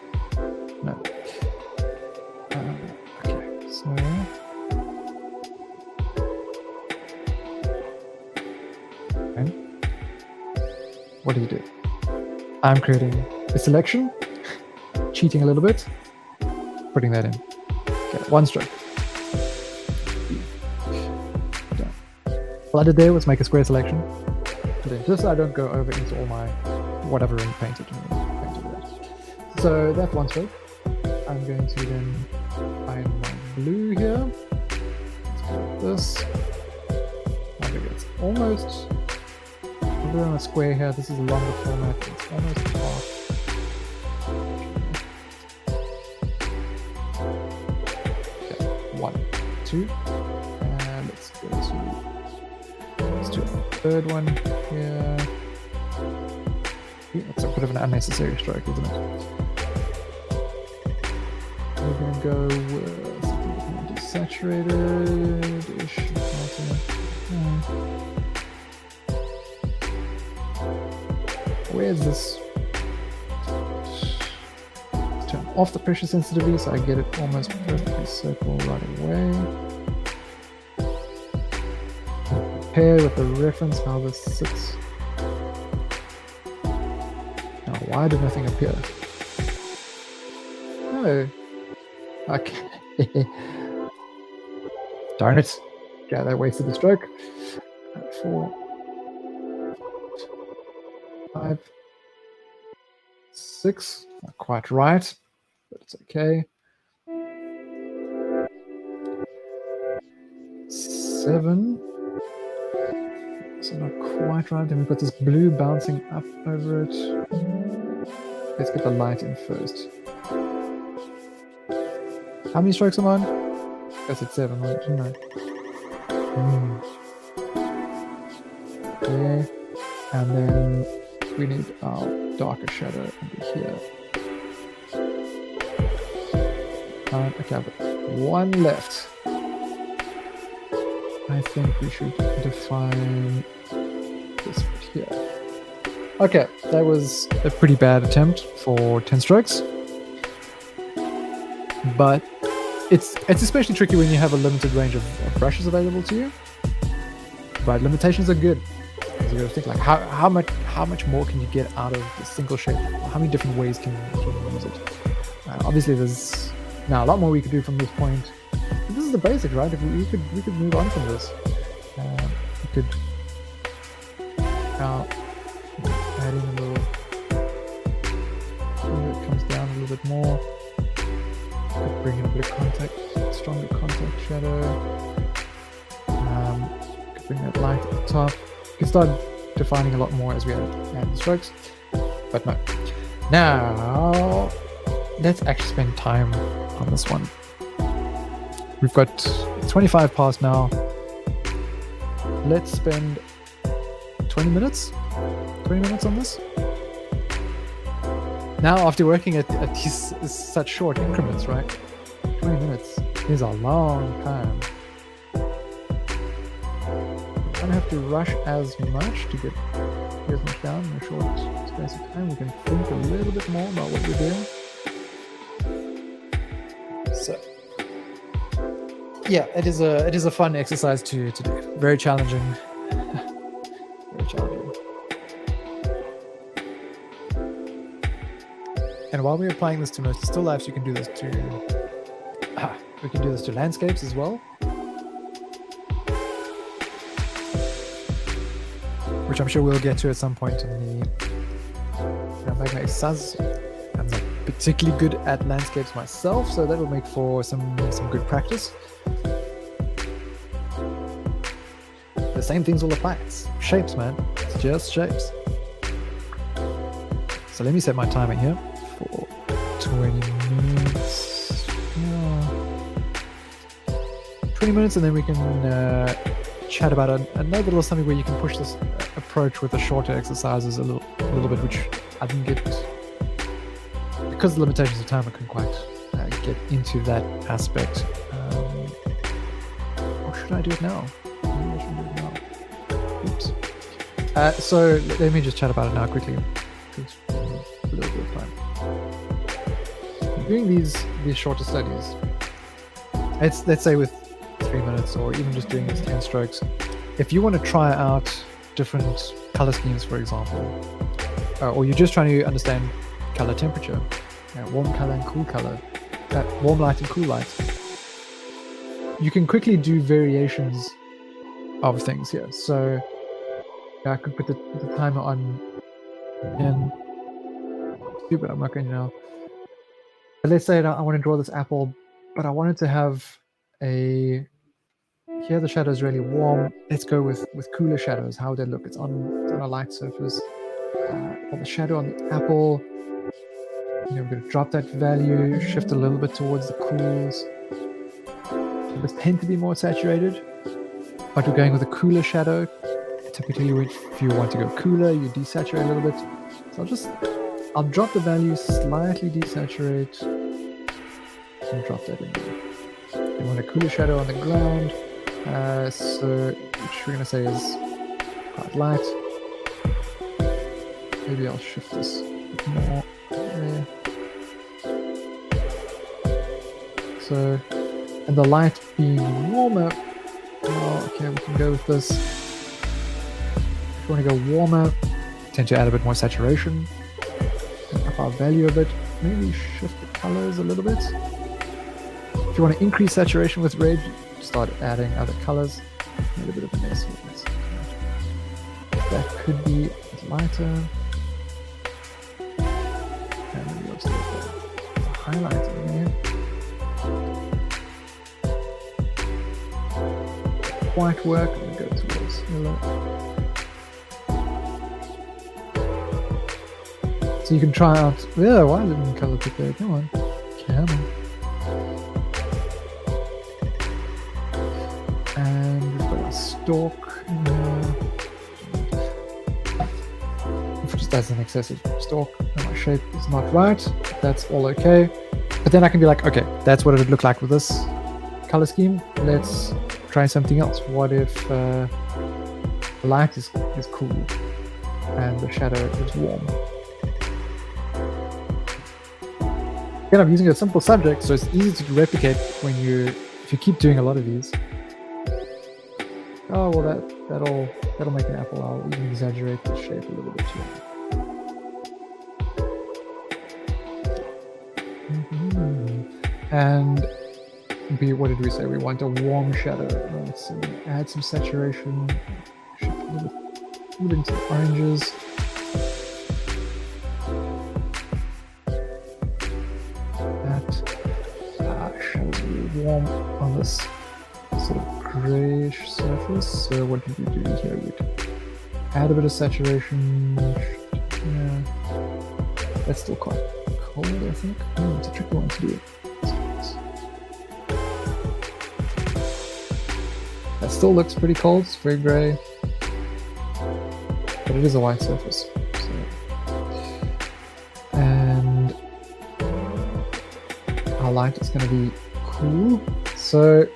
No. Okay, so. Okay. What do you do? I'm creating a selection, cheating a little bit, putting that in. Okay, one stroke. Done. All I did there was make a square selection. Just so I don't go over into all my whatever in painted. So that's one stroke. I'm going to then find my blue here. Let's go with this. I think it's almost. We're on a square here. This is a longer format. It's almost half. Okay, 1, 2, and let's do a third one here. It's a bit of an unnecessary stroke, isn't it? We're going to go with something more desaturated-ish. Where's this? Let's turn off the pressure sensitivity so I get it almost perfectly circle right away. Compare with the reference how this sits. Now, why did nothing appear? Oh. Okay. Darn it. Yeah, that wasted the stroke. 4, 5, 6. Not quite right, but it's okay. 7. So not quite right. Then we've got this blue bouncing up over it. Let's get the light in first. How many strokes am I on? I guess it's 7, didn't I? Okay. And then we need our darker shadow under here. Okay, I've got one left. I think we should define this bit here. Okay, that was a pretty bad attempt for 10 strokes. But it's especially tricky when you have a limited range of brushes available to you. But limitations are good. Because you got to think like how much more can you get out of the single shape? How many different ways can you use it? Obviously, there's now a lot more we could do from this point. But this is the basic, right? If we could move on from this. We could now adding a little. It comes down a little bit more. Could bring in a bit of contact, stronger contact shadow. Could bring that light at the top. You can start defining a lot more as we add the strokes. But no. Now, let's actually spend time on this one. We've got 25 past now. Let's spend 20 minutes? 20 minutes on this? Now, after working at these such short increments, right? 20 minutes is a long time. We don't have to rush as much to get as much down in a short space of time. We can think a little bit more about what we're doing. So, yeah, it is a fun exercise to do. Very challenging. Very challenging. And while we're applying this to most still lifes, you can do this to we can do this to landscapes as well, which I'm sure we'll get to at some point in the Magma exercises. I'm not particularly good at landscapes myself, so that will make for some good practice. The same things will apply. It's shapes, man. It's just shapes. So let me set my timer here for 20 minutes. 20 minutes, and then we can chat about another little something where you can push this approach with the shorter exercises a little bit, which I didn't get, because of the limitations of time, I couldn't quite get into that aspect. Or should I do it now? Maybe I should do it now. Oops. So let me just chat about it now quickly. Because we have a little bit of time. Doing these shorter studies, let's say with 3 minutes, or even just doing these 10 strokes. If you want to try out different color schemes, for example, or you're just trying to understand color temperature, warm color and cool color, warm light and cool light, you can quickly do variations of things here. So I could put the timer on, and stupid, I'm not going to know. But let's say I want to draw this apple, but I wanted to have here the shadow is really warm. Let's go with cooler shadows. How would they look? It's on a light surface. On the shadow on the apple, we're going to drop that value, shift a little bit towards the cools. Those tend to be more saturated, but we're going with a cooler shadow. Typically, if you want to go cooler, you desaturate a little bit. So I'll drop the value, slightly desaturate, and drop that in there. You want a cooler shadow on the ground, so which we're going to say is quite light. Maybe I'll shift this a bit more there. So, and the light being warmer, okay, we can go with this. If you want to go warmer, tend to add a bit more saturation, and up our value a bit. Maybe shift the colors a little bit. If you want to increase saturation with red, start adding other colors. Made a bit of a mess with this. That could be a bit lighter. And maybe I'll start the highlight in there. White work, and go towards yellow. So you can try out. Yeah, why didn't color pick there? Come on. And we've got our stalk in there. If it just adds an excessive stalk, and my shape is not right, that's all okay. But then I can be like, okay, that's what it would look like with this color scheme. Let's try something else. What if the light is cool and the shadow is warm? Again, I'm using a simple subject, so it's easy to replicate if you keep doing a lot of these. Oh well, that'll make an apple. I'll even exaggerate the shape a little bit too. And what did we say? We want a warm shadow. So add some saturation, shift a little bit into the oranges. That shadow will be warm on this sort of grayish surface. So what did we do here? We'd add a bit of saturation. Yeah, that's still quite cold, I think. It's a tricky one to do. That still looks pretty cold. It's very gray, but it is a white surface. So. And our light is going to be cool. So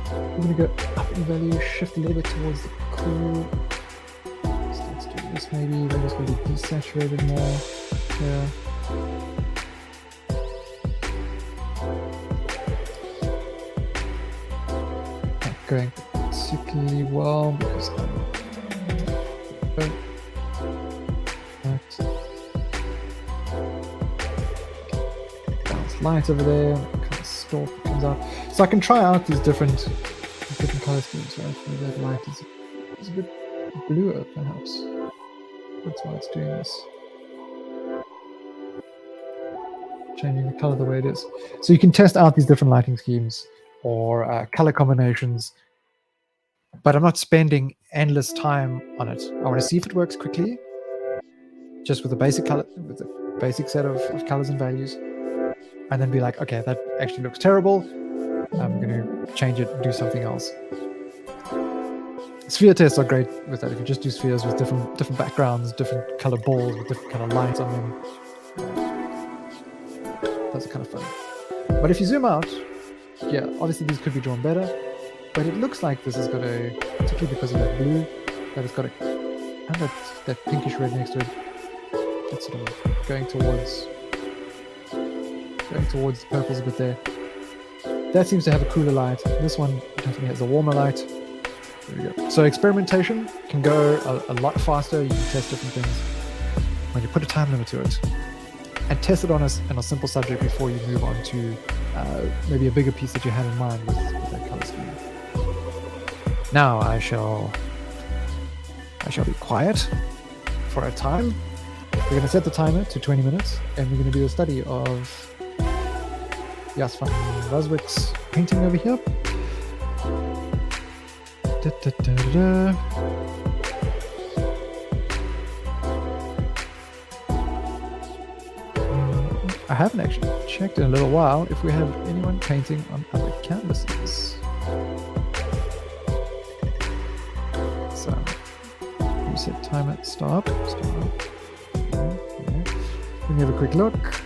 we're going to go up in value, shift a little bit towards the cool. Let's do this maybe. Then it's going to be desaturated more. Yeah. Not going particularly well because I'm that. light over there, kind of stalk comes out. So I can try out these different color schemes, right? Maybe that light is a bit bluer, perhaps. That's why it's doing this. Changing the color the way it is. So you can test out these different lighting schemes or color combinations, but I'm not spending endless time on it. I want to see if it works quickly, just with a basic color, with a basic set of colors and values, and then be like, okay, that actually looks terrible. I'm going to change it and do something else. Sphere tests are great with that. If you just do spheres with different backgrounds, different color balls with different color lights on them, those are kind of fun. But if you zoom out, yeah, obviously these could be drawn better, but it looks like this has got a, particularly because of that blue, that it's got a, and that pinkish red next to it, it's sort of going towards the purples a bit there. That seems to have a cooler light. This one definitely has a warmer light. There we go. So experimentation can go a lot faster. You can test different things when you put a time limit to it, and test it on a simple subject before you move on to maybe a bigger piece that you had in mind with that color scheme. Now I shall be quiet for a time. We're going to set the timer to 20 minutes, and we're going to do a study of Jas van Roswick's painting over here. I haven't actually checked in a little while if we have anyone painting on other canvases. So, reset timer, stop. Okay. Let me have a quick look.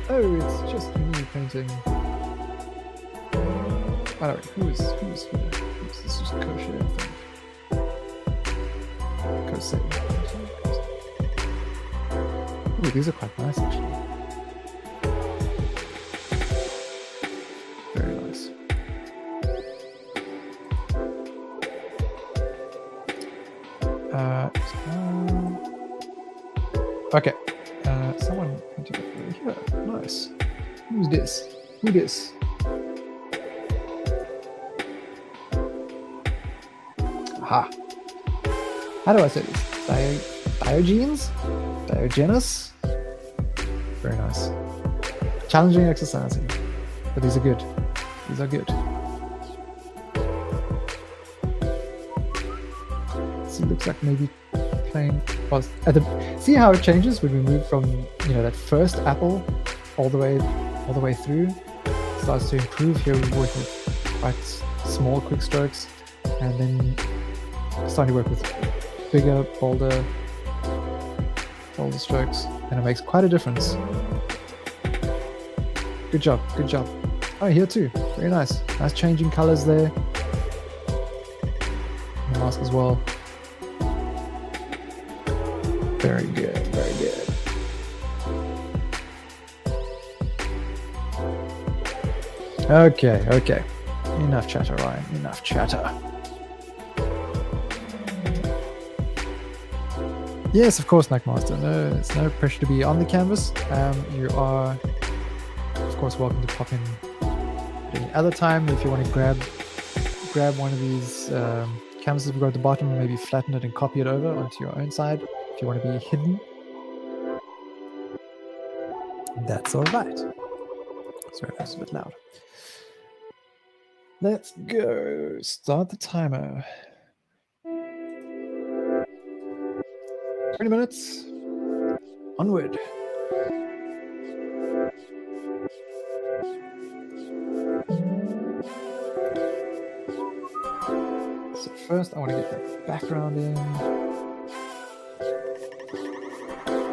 Oh, it's just me painting. By the way, who is here? This is just Kosher, I think. Kosei. Ooh, these are quite nice, actually. Very nice. Okay. Someone painted it over here. Nice. Who's this? Who this? Aha. How do I say this? Diogenes? Very nice. Challenging exercising. But these are good. These are good. So it looks like maybe plain was at the, see how it changes when we move from, you know, that first apple all the way through. It starts to improve. Here we work with quite small quick strokes, and then starting to work with bigger, bolder strokes, and it makes quite a difference. Good job. Oh, here too. Very nice. Nice changing colors there. The mask as well. Very good. Okay. Enough chatter, Ryan. Enough chatter. Yes, of course, Knackmaster. No, it's no pressure to be on the canvas. You are, of course, welcome to pop in at any other time. If you want to grab one of these canvases we've got at the bottom, maybe flatten it and copy it over onto your own side. If you want to be hidden, that's all right. Sorry, that's a bit loud. Let's go. Start the timer. 20 minutes. Onward. So first I want to get the background in. I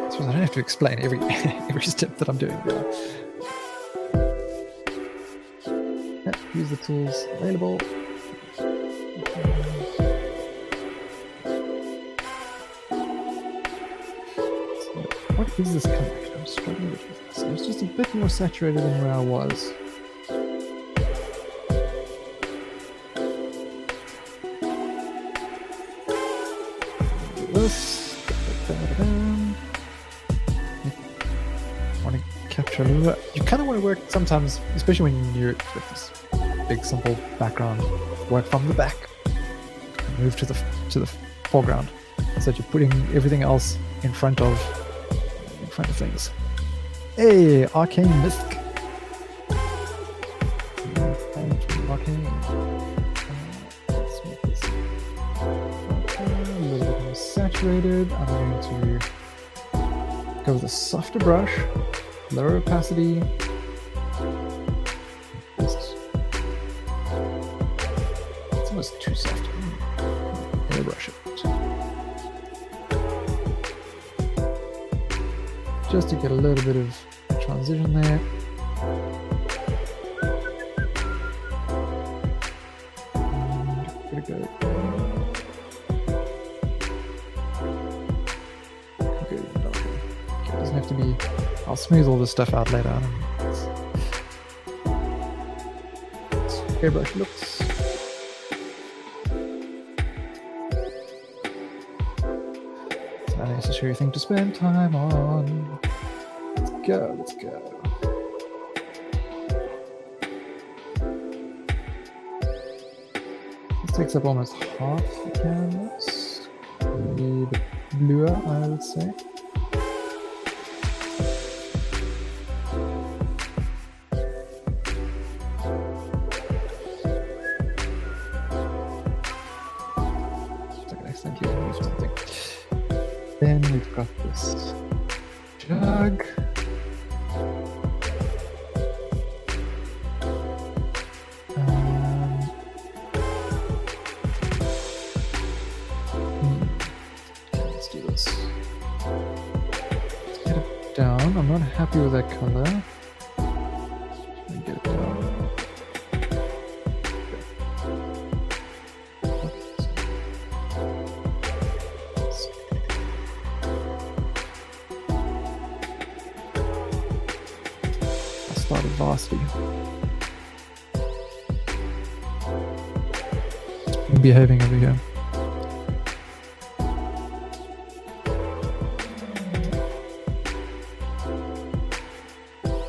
suppose I don't have to explain every step that I'm doing there. Yep, use the tools available. What is this color? I'm struggling with this. It's just a bit more saturated than where I was. This. brush a little bit. You kind of want to work sometimes, especially when you're with this big simple background, work from the back, move to the foreground, so that you're putting everything else in front of things. Hey, arcane misc. Arcane. Let's make this a little bit more saturated. I'm going to go with a softer brush, lower opacity. It's almost too soft. Airbrush it. Just to get a little bit of transition there. And go. It doesn't have to be. I'll smooth all this stuff out later. Airbrush looks. It's not a necessary thing to spend time on. Let's go. Let's go. This takes up almost half the canvas. Maybe the bluer, I would say. Then we've got this jug. Let's do this. Let's get it down. I'm not happy with that color. Let me get it down. Vastly. Behaving over here.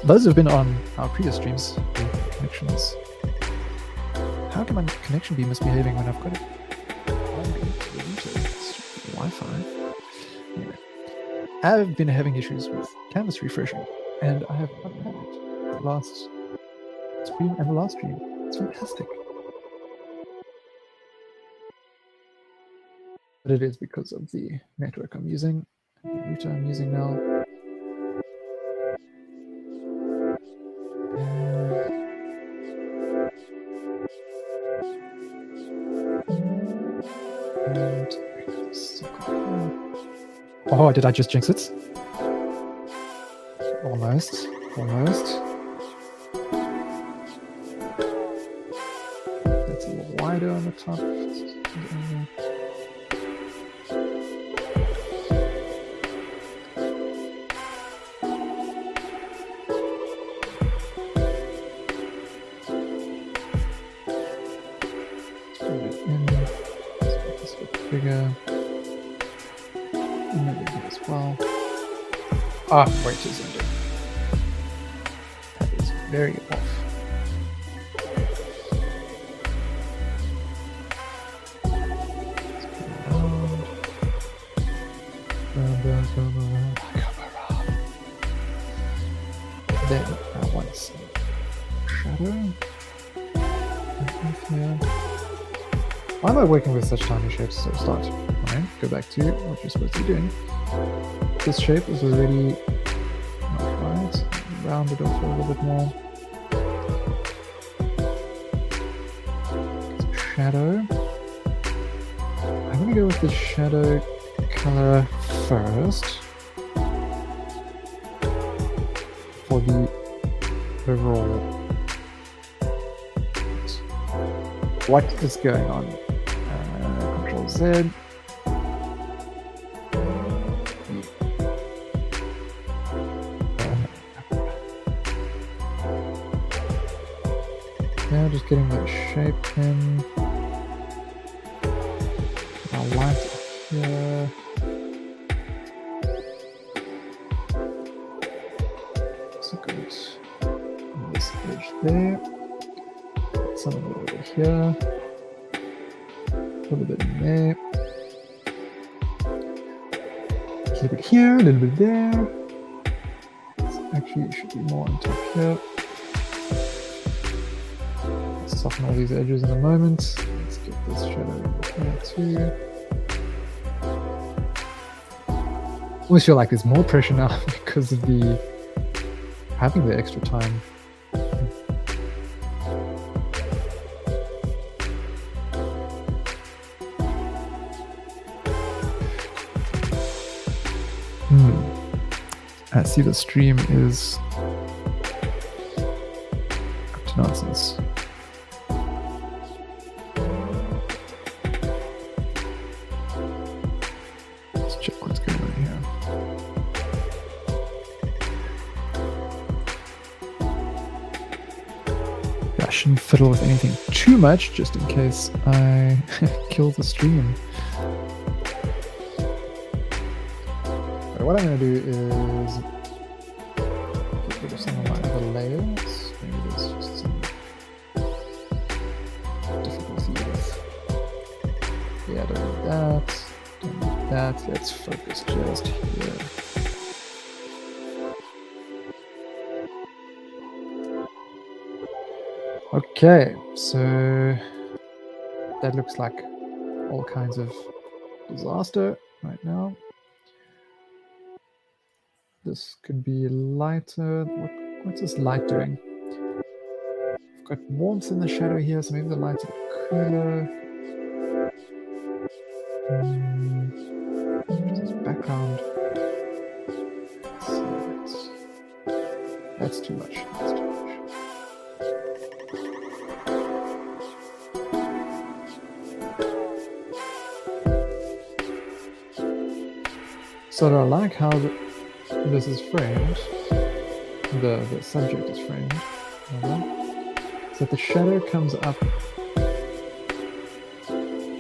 Those who've been on our previous streams, the connections. How can my connection be misbehaving when I've got it? Wi-Fi. Anyway, I've been having issues with canvas refreshing, and I have not had it. Last stream and the last stream. It's fantastic. But it is because of the network I'm using, the router I'm using now. And oh, did I just jinx it? Almost. Almost. That's a little wider on the top. This bit bigger. And maybe as well. Ah, wait, it's under. That is very off. Then I want some shadow. Here. Why am I working with such tiny shapes to start? Alright, go back to what you're supposed to be doing. This shape is already not right. Round it off a little bit more. Get some shadow. I'm going to go with the shadow color first for the overall. What is going on? Control Z. Yeah, just getting that shape in. I'll light it here. So good. some a little bit here, a little bit in there, a little bit here, a little bit there. Actually, it should be more on top here. Let's soften all these edges in a moment. Let's get this shadow in here too. I always feel like there's more pressure now because of having the extra time. I see the stream is up to nonsense. Let's check what's going on here. Yeah, I shouldn't fiddle with anything too much just in case I kill the stream. What I'm going to do is get rid of some of my other layers. Maybe there's just some difficulty with. Yeah, don't need that. Don't need that. Let's focus just here. Okay, so that looks like all kinds of disaster right now. This could be lighter. What's this light doing? I've got warmth in the shadow here, so maybe the light's a bit cooler. This background. That's too much. That's too much. So I like how this is framed, the subject is framed, so the shadow comes up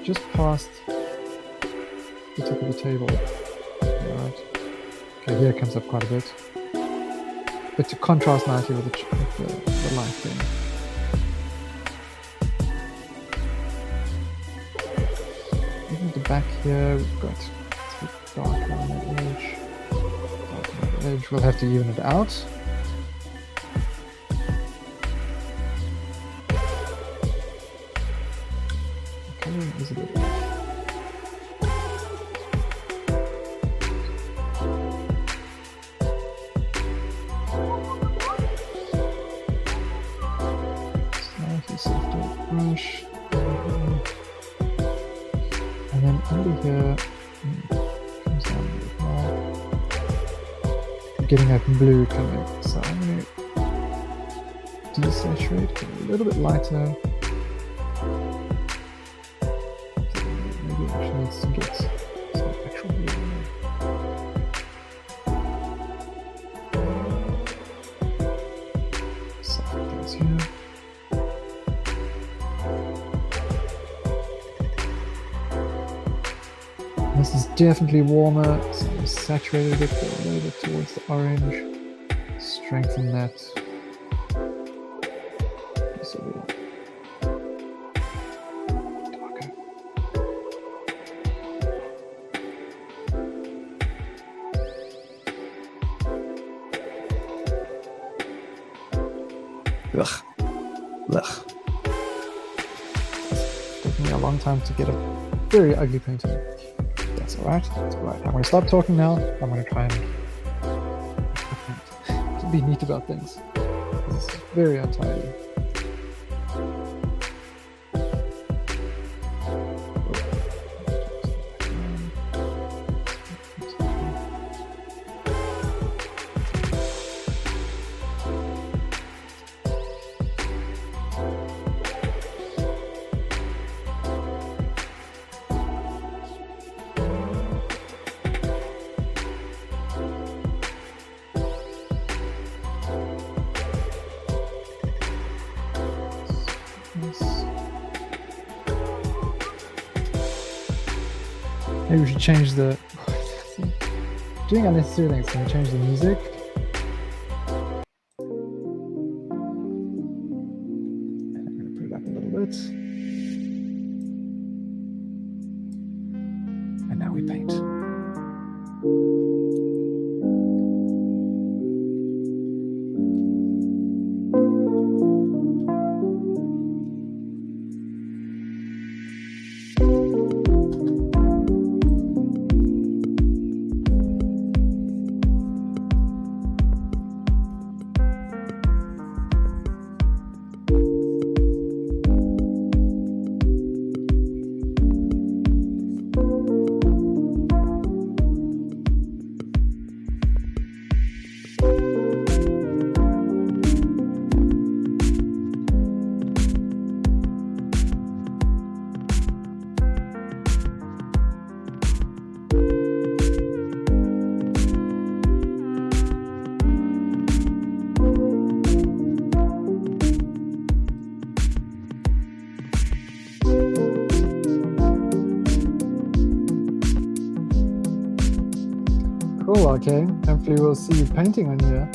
just past the tip of the table. Alright. Okay, here it comes up quite a bit, but to contrast nicely with the light thing. Even at the back here, we've got a bit darker on that edge. Edge, we'll have to even it out. The coloring is a bit off. Slightly softer brush. And then under here, comes down a bit more. Getting that blue coming, so I'm going to desaturate, get a little bit lighter. Maybe it actually needs to get some actual blue in there. Soften things here. This is definitely warmer, so I'm saturated a bit, go a little bit towards the orange, strengthen that. Just a little darker. Ugh. Ugh. It's taken me a long time to get a very ugly painting. That's alright, that's alright. I'm going to stop talking now. I'm going to try and be neat about things. This is very untidy. Maybe we should change the... Doing unnecessary things. Can we change the music? And I'm going to put it up a little bit. And now we paint. Cool, okay. Hopefully we'll see you painting on here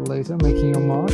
later, making your mark.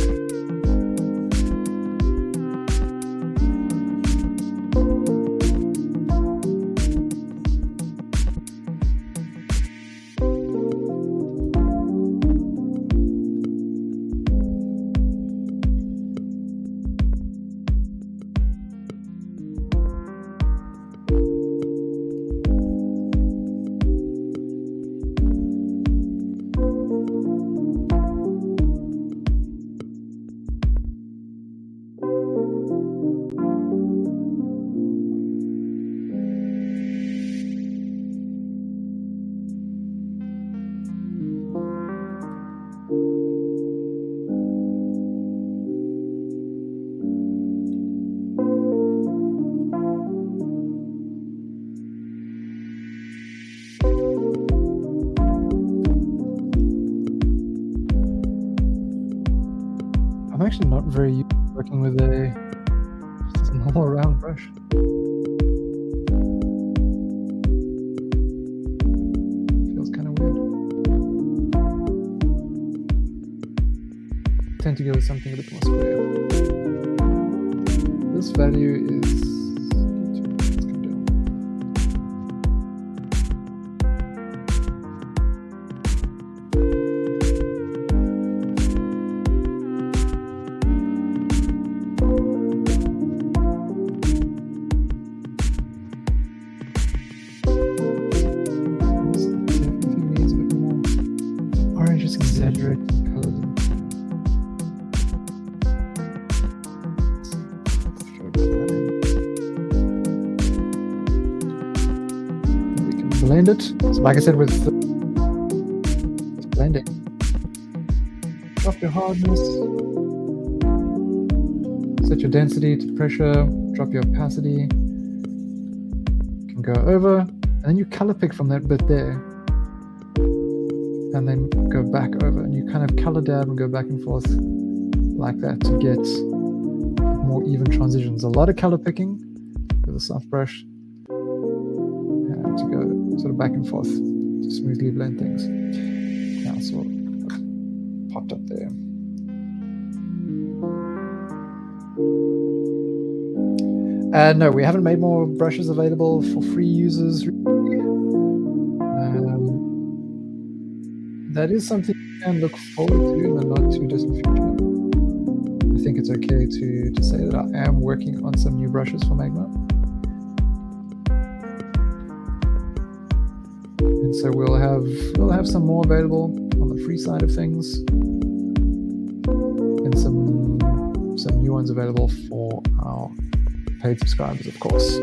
I'm actually not very used to working with just a normal round brush. Feels kind of weird. I tend to go with something a bit more square. This value is... let's come down. Just exaggerate the colors. We can blend it. So like I said, with blending, drop your hardness, set your density to pressure, drop your opacity. You can go over, and then you color pick from that bit there. And then go back over, and you kind of color dab and go back and forth like that to get more even transitions. A lot of color picking with a soft brush, and to go sort of back and forth to smoothly blend things. Now, sort of popped up there. No, we haven't made more brushes available for free users. That is something you can look forward to in the not too distant future. I think it's okay to say that I am working on some new brushes for Magma. And so we'll have some more available on the free side of things, and some new ones available for our paid subscribers, of course.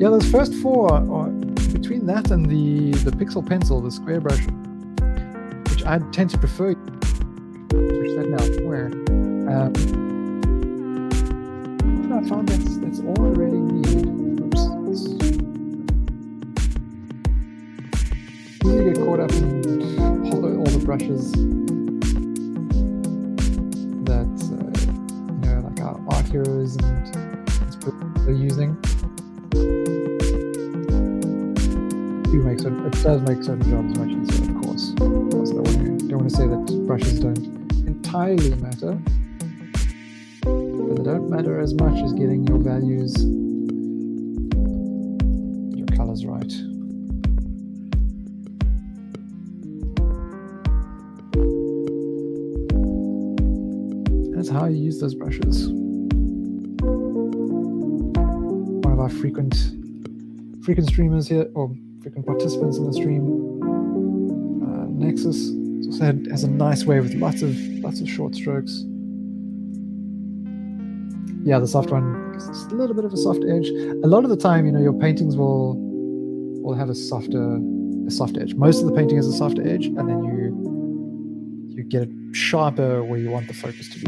Yeah, those first four are between that and the pixel pencil, the square brush, which I tend to prefer. Switch that now. Where? I found that's all I really need. Oops. You get caught up in all the brushes that like our art heroes and they're using. It does make certain jobs much easier, of course. I don't want to say that brushes don't entirely matter, but they don't matter as much as getting your values, your colors right. That's how you use those brushes. One of our frequent streamers here, or frequent participants in the stream, Nexus, also has a nice way with lots of short strokes. Yeah, the soft one is just a little bit of a soft edge. A lot of the time, your paintings will have a soft edge. Most of the painting has a soft edge, and then you get it sharper where you want the focus to be.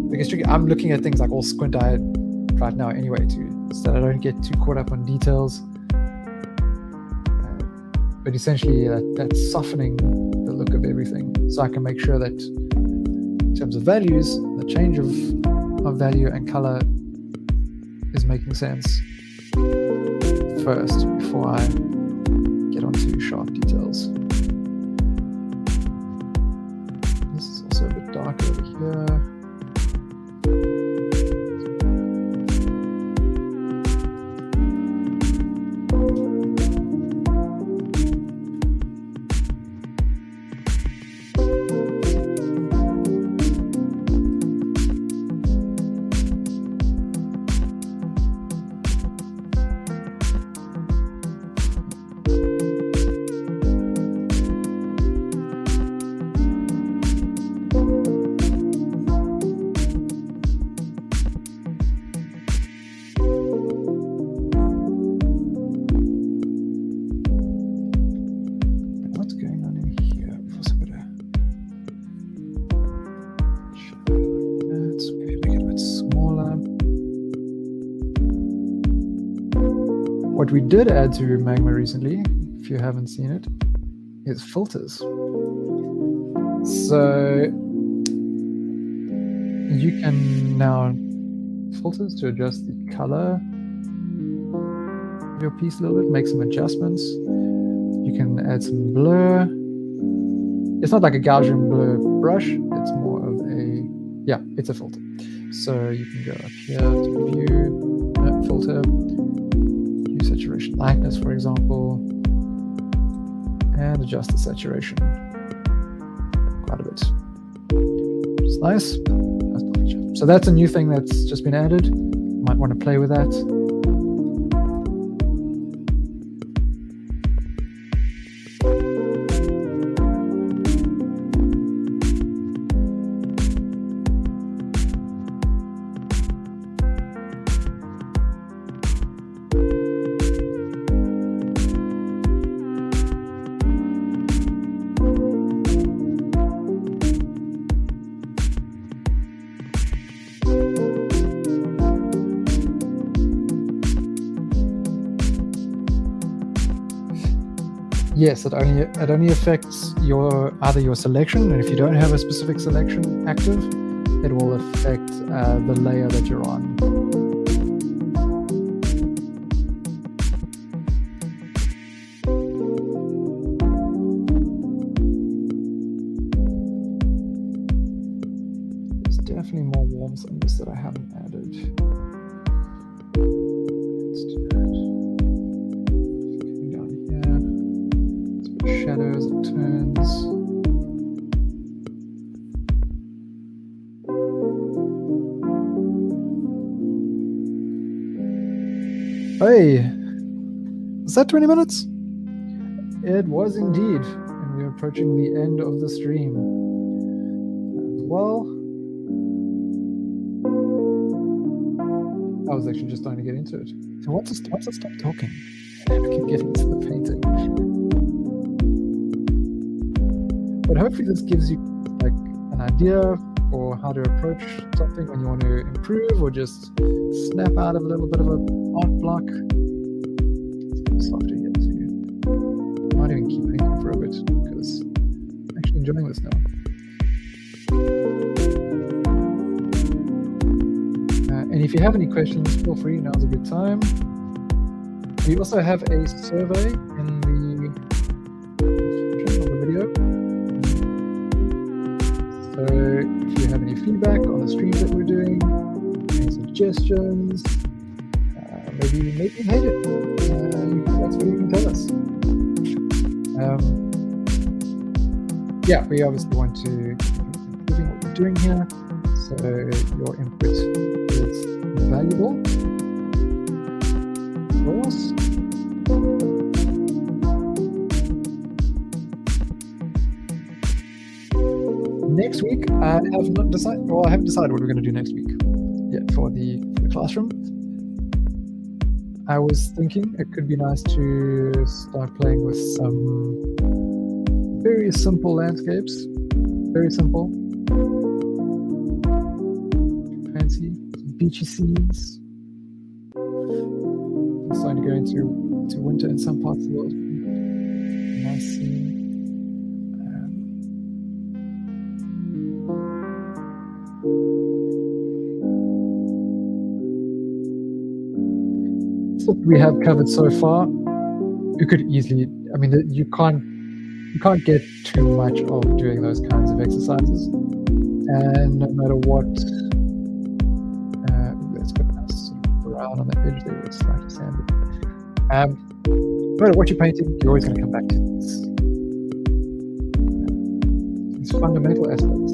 Because I'm looking at things like all squint-eyed right now anyway, so that I don't get too caught up on details. But essentially, that's softening the look of everything, so I can make sure that in terms of values, the change of value and color is making sense first before I get onto sharp details. This is also a bit darker over here. What we did add to Magma recently, if you haven't seen it, is filters. So you can now filters to adjust the color of your piece a little bit, make some adjustments. You can add some blur. It's not like a Gaussian blur brush, it's more of it's a filter. So you can go up here to view, filter, saturation lightness, for example, and adjust the saturation quite a bit. It's nice. So that's a new thing that's just been added. You might want to play with that. Yes, it only affects either your selection, and if you don't have a specific selection active, it will affect the layer that you're on. There's definitely more warmth on this that I haven't added. Shadows and turns. Hey, is that 20 minutes? It was indeed, and we're approaching the end of the stream. Well, I was actually just starting to get into it. So once I stop talking, I can get into the painting. But hopefully this gives you like an idea for how to approach something when you want to improve or just snap out of a little bit of an art block. It's softer here too. I might even keep painting for a bit because I'm actually enjoying this now. And if you have any questions, feel free, now's a good time. We also have a survey in the description of the video. So if you have any feedback on the streams that we're doing, any suggestions, maybe you hate it, that's what you can tell us. Yeah, we obviously want to keep improving what we're doing here, so your input is valuable. Of course. Next week, I haven't decided what we're going to do next week yet for the classroom. I was thinking it could be nice to start playing with some very simple landscapes. Very simple. Fancy beachy scenes. I'm starting to go into winter in some parts of the world. Nice scene. What we have covered so far, you could easily, I mean, you can't get too much of doing those kinds of exercises, and no matter what, let's put a nice sort of brown on the edge there, it's slightly sanded. No matter what you're painting, you're always going to come back to these fundamental aspects.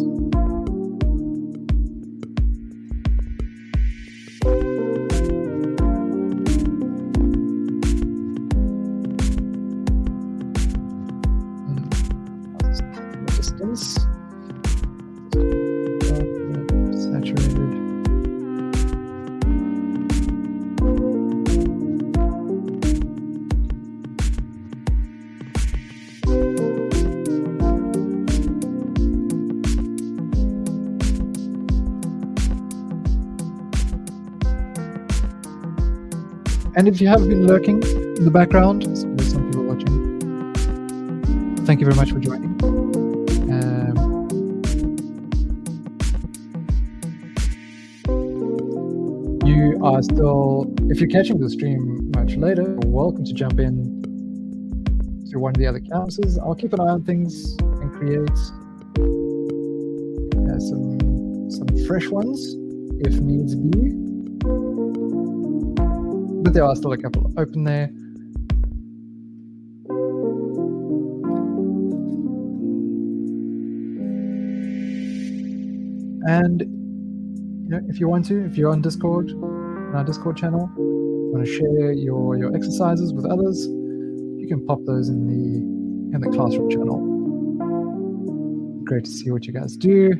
And if you have been lurking in the background, so there's some people watching, thank you very much for joining. You are still, if you're catching the stream much later, you're welcome to jump in to one of the other campuses. I'll keep an eye on things and create some fresh ones if needs be. But there are still a couple open there. And if you want to, if you're on Discord, on our Discord channel, want to share your exercises with others, you can pop those in the classroom channel. Great to see what you guys do,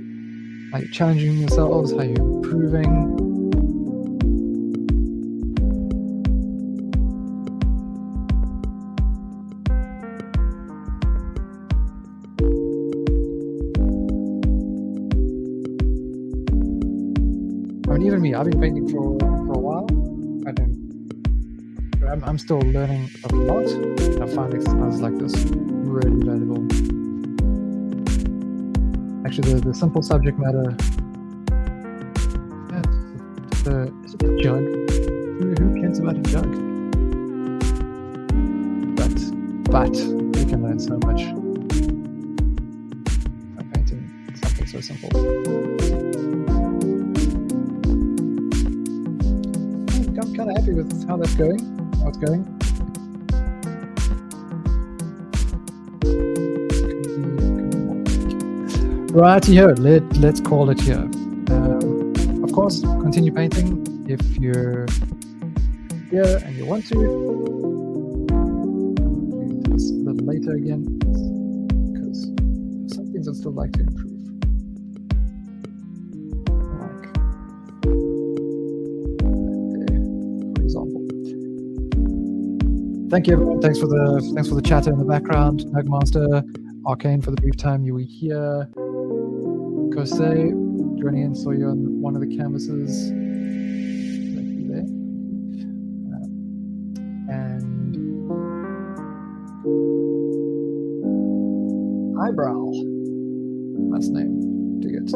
how you're challenging yourselves, how you're improving. Even me, I've been painting for a while. I'm still learning a lot. I find exercises like this really valuable. Actually, the simple subject matter. Yeah, it's a jug. Who cares about a jug? But you can learn so much by painting something so simple. I'm kind of happy with how that's going, how it's going. Righty-ho, let's call it here. Of course, continue painting if you're here and you want to. I'll do this a little later again, because some things I'd still like to improve. Thank you, everyone. Thanks for the chatter in the background. Nugmaster, Arcane for the brief time you were here. Kosei, joining in, saw you on one of the canvases. Thank you there. And Eyebrow, last name, dig it.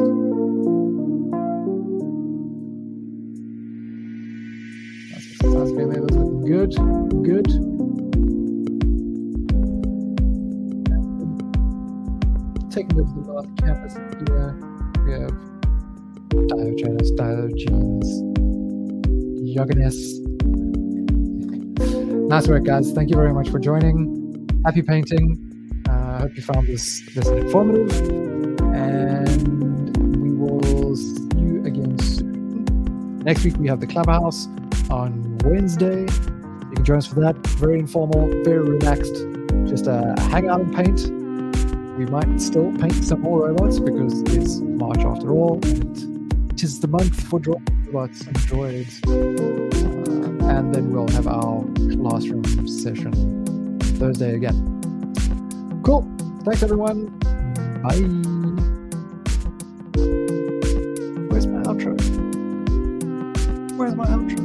Nice exercise game there. That's looking good. Taking it to the last campus here. Stylo Jeans, Yoganess. Nice work, guys. Thank you very much for joining. Happy painting. I hope you found this informative, and we will see you again soon. Next week we have the Clubhouse on Wednesday. You can join us for that. Very informal, very relaxed. Just hang out and paint. We might still paint some more robots because it's March after all, and it is the month for drawing robots and droids. And then we'll have our classroom session Thursday again. Cool. Thanks, everyone. Bye. Where's my outro?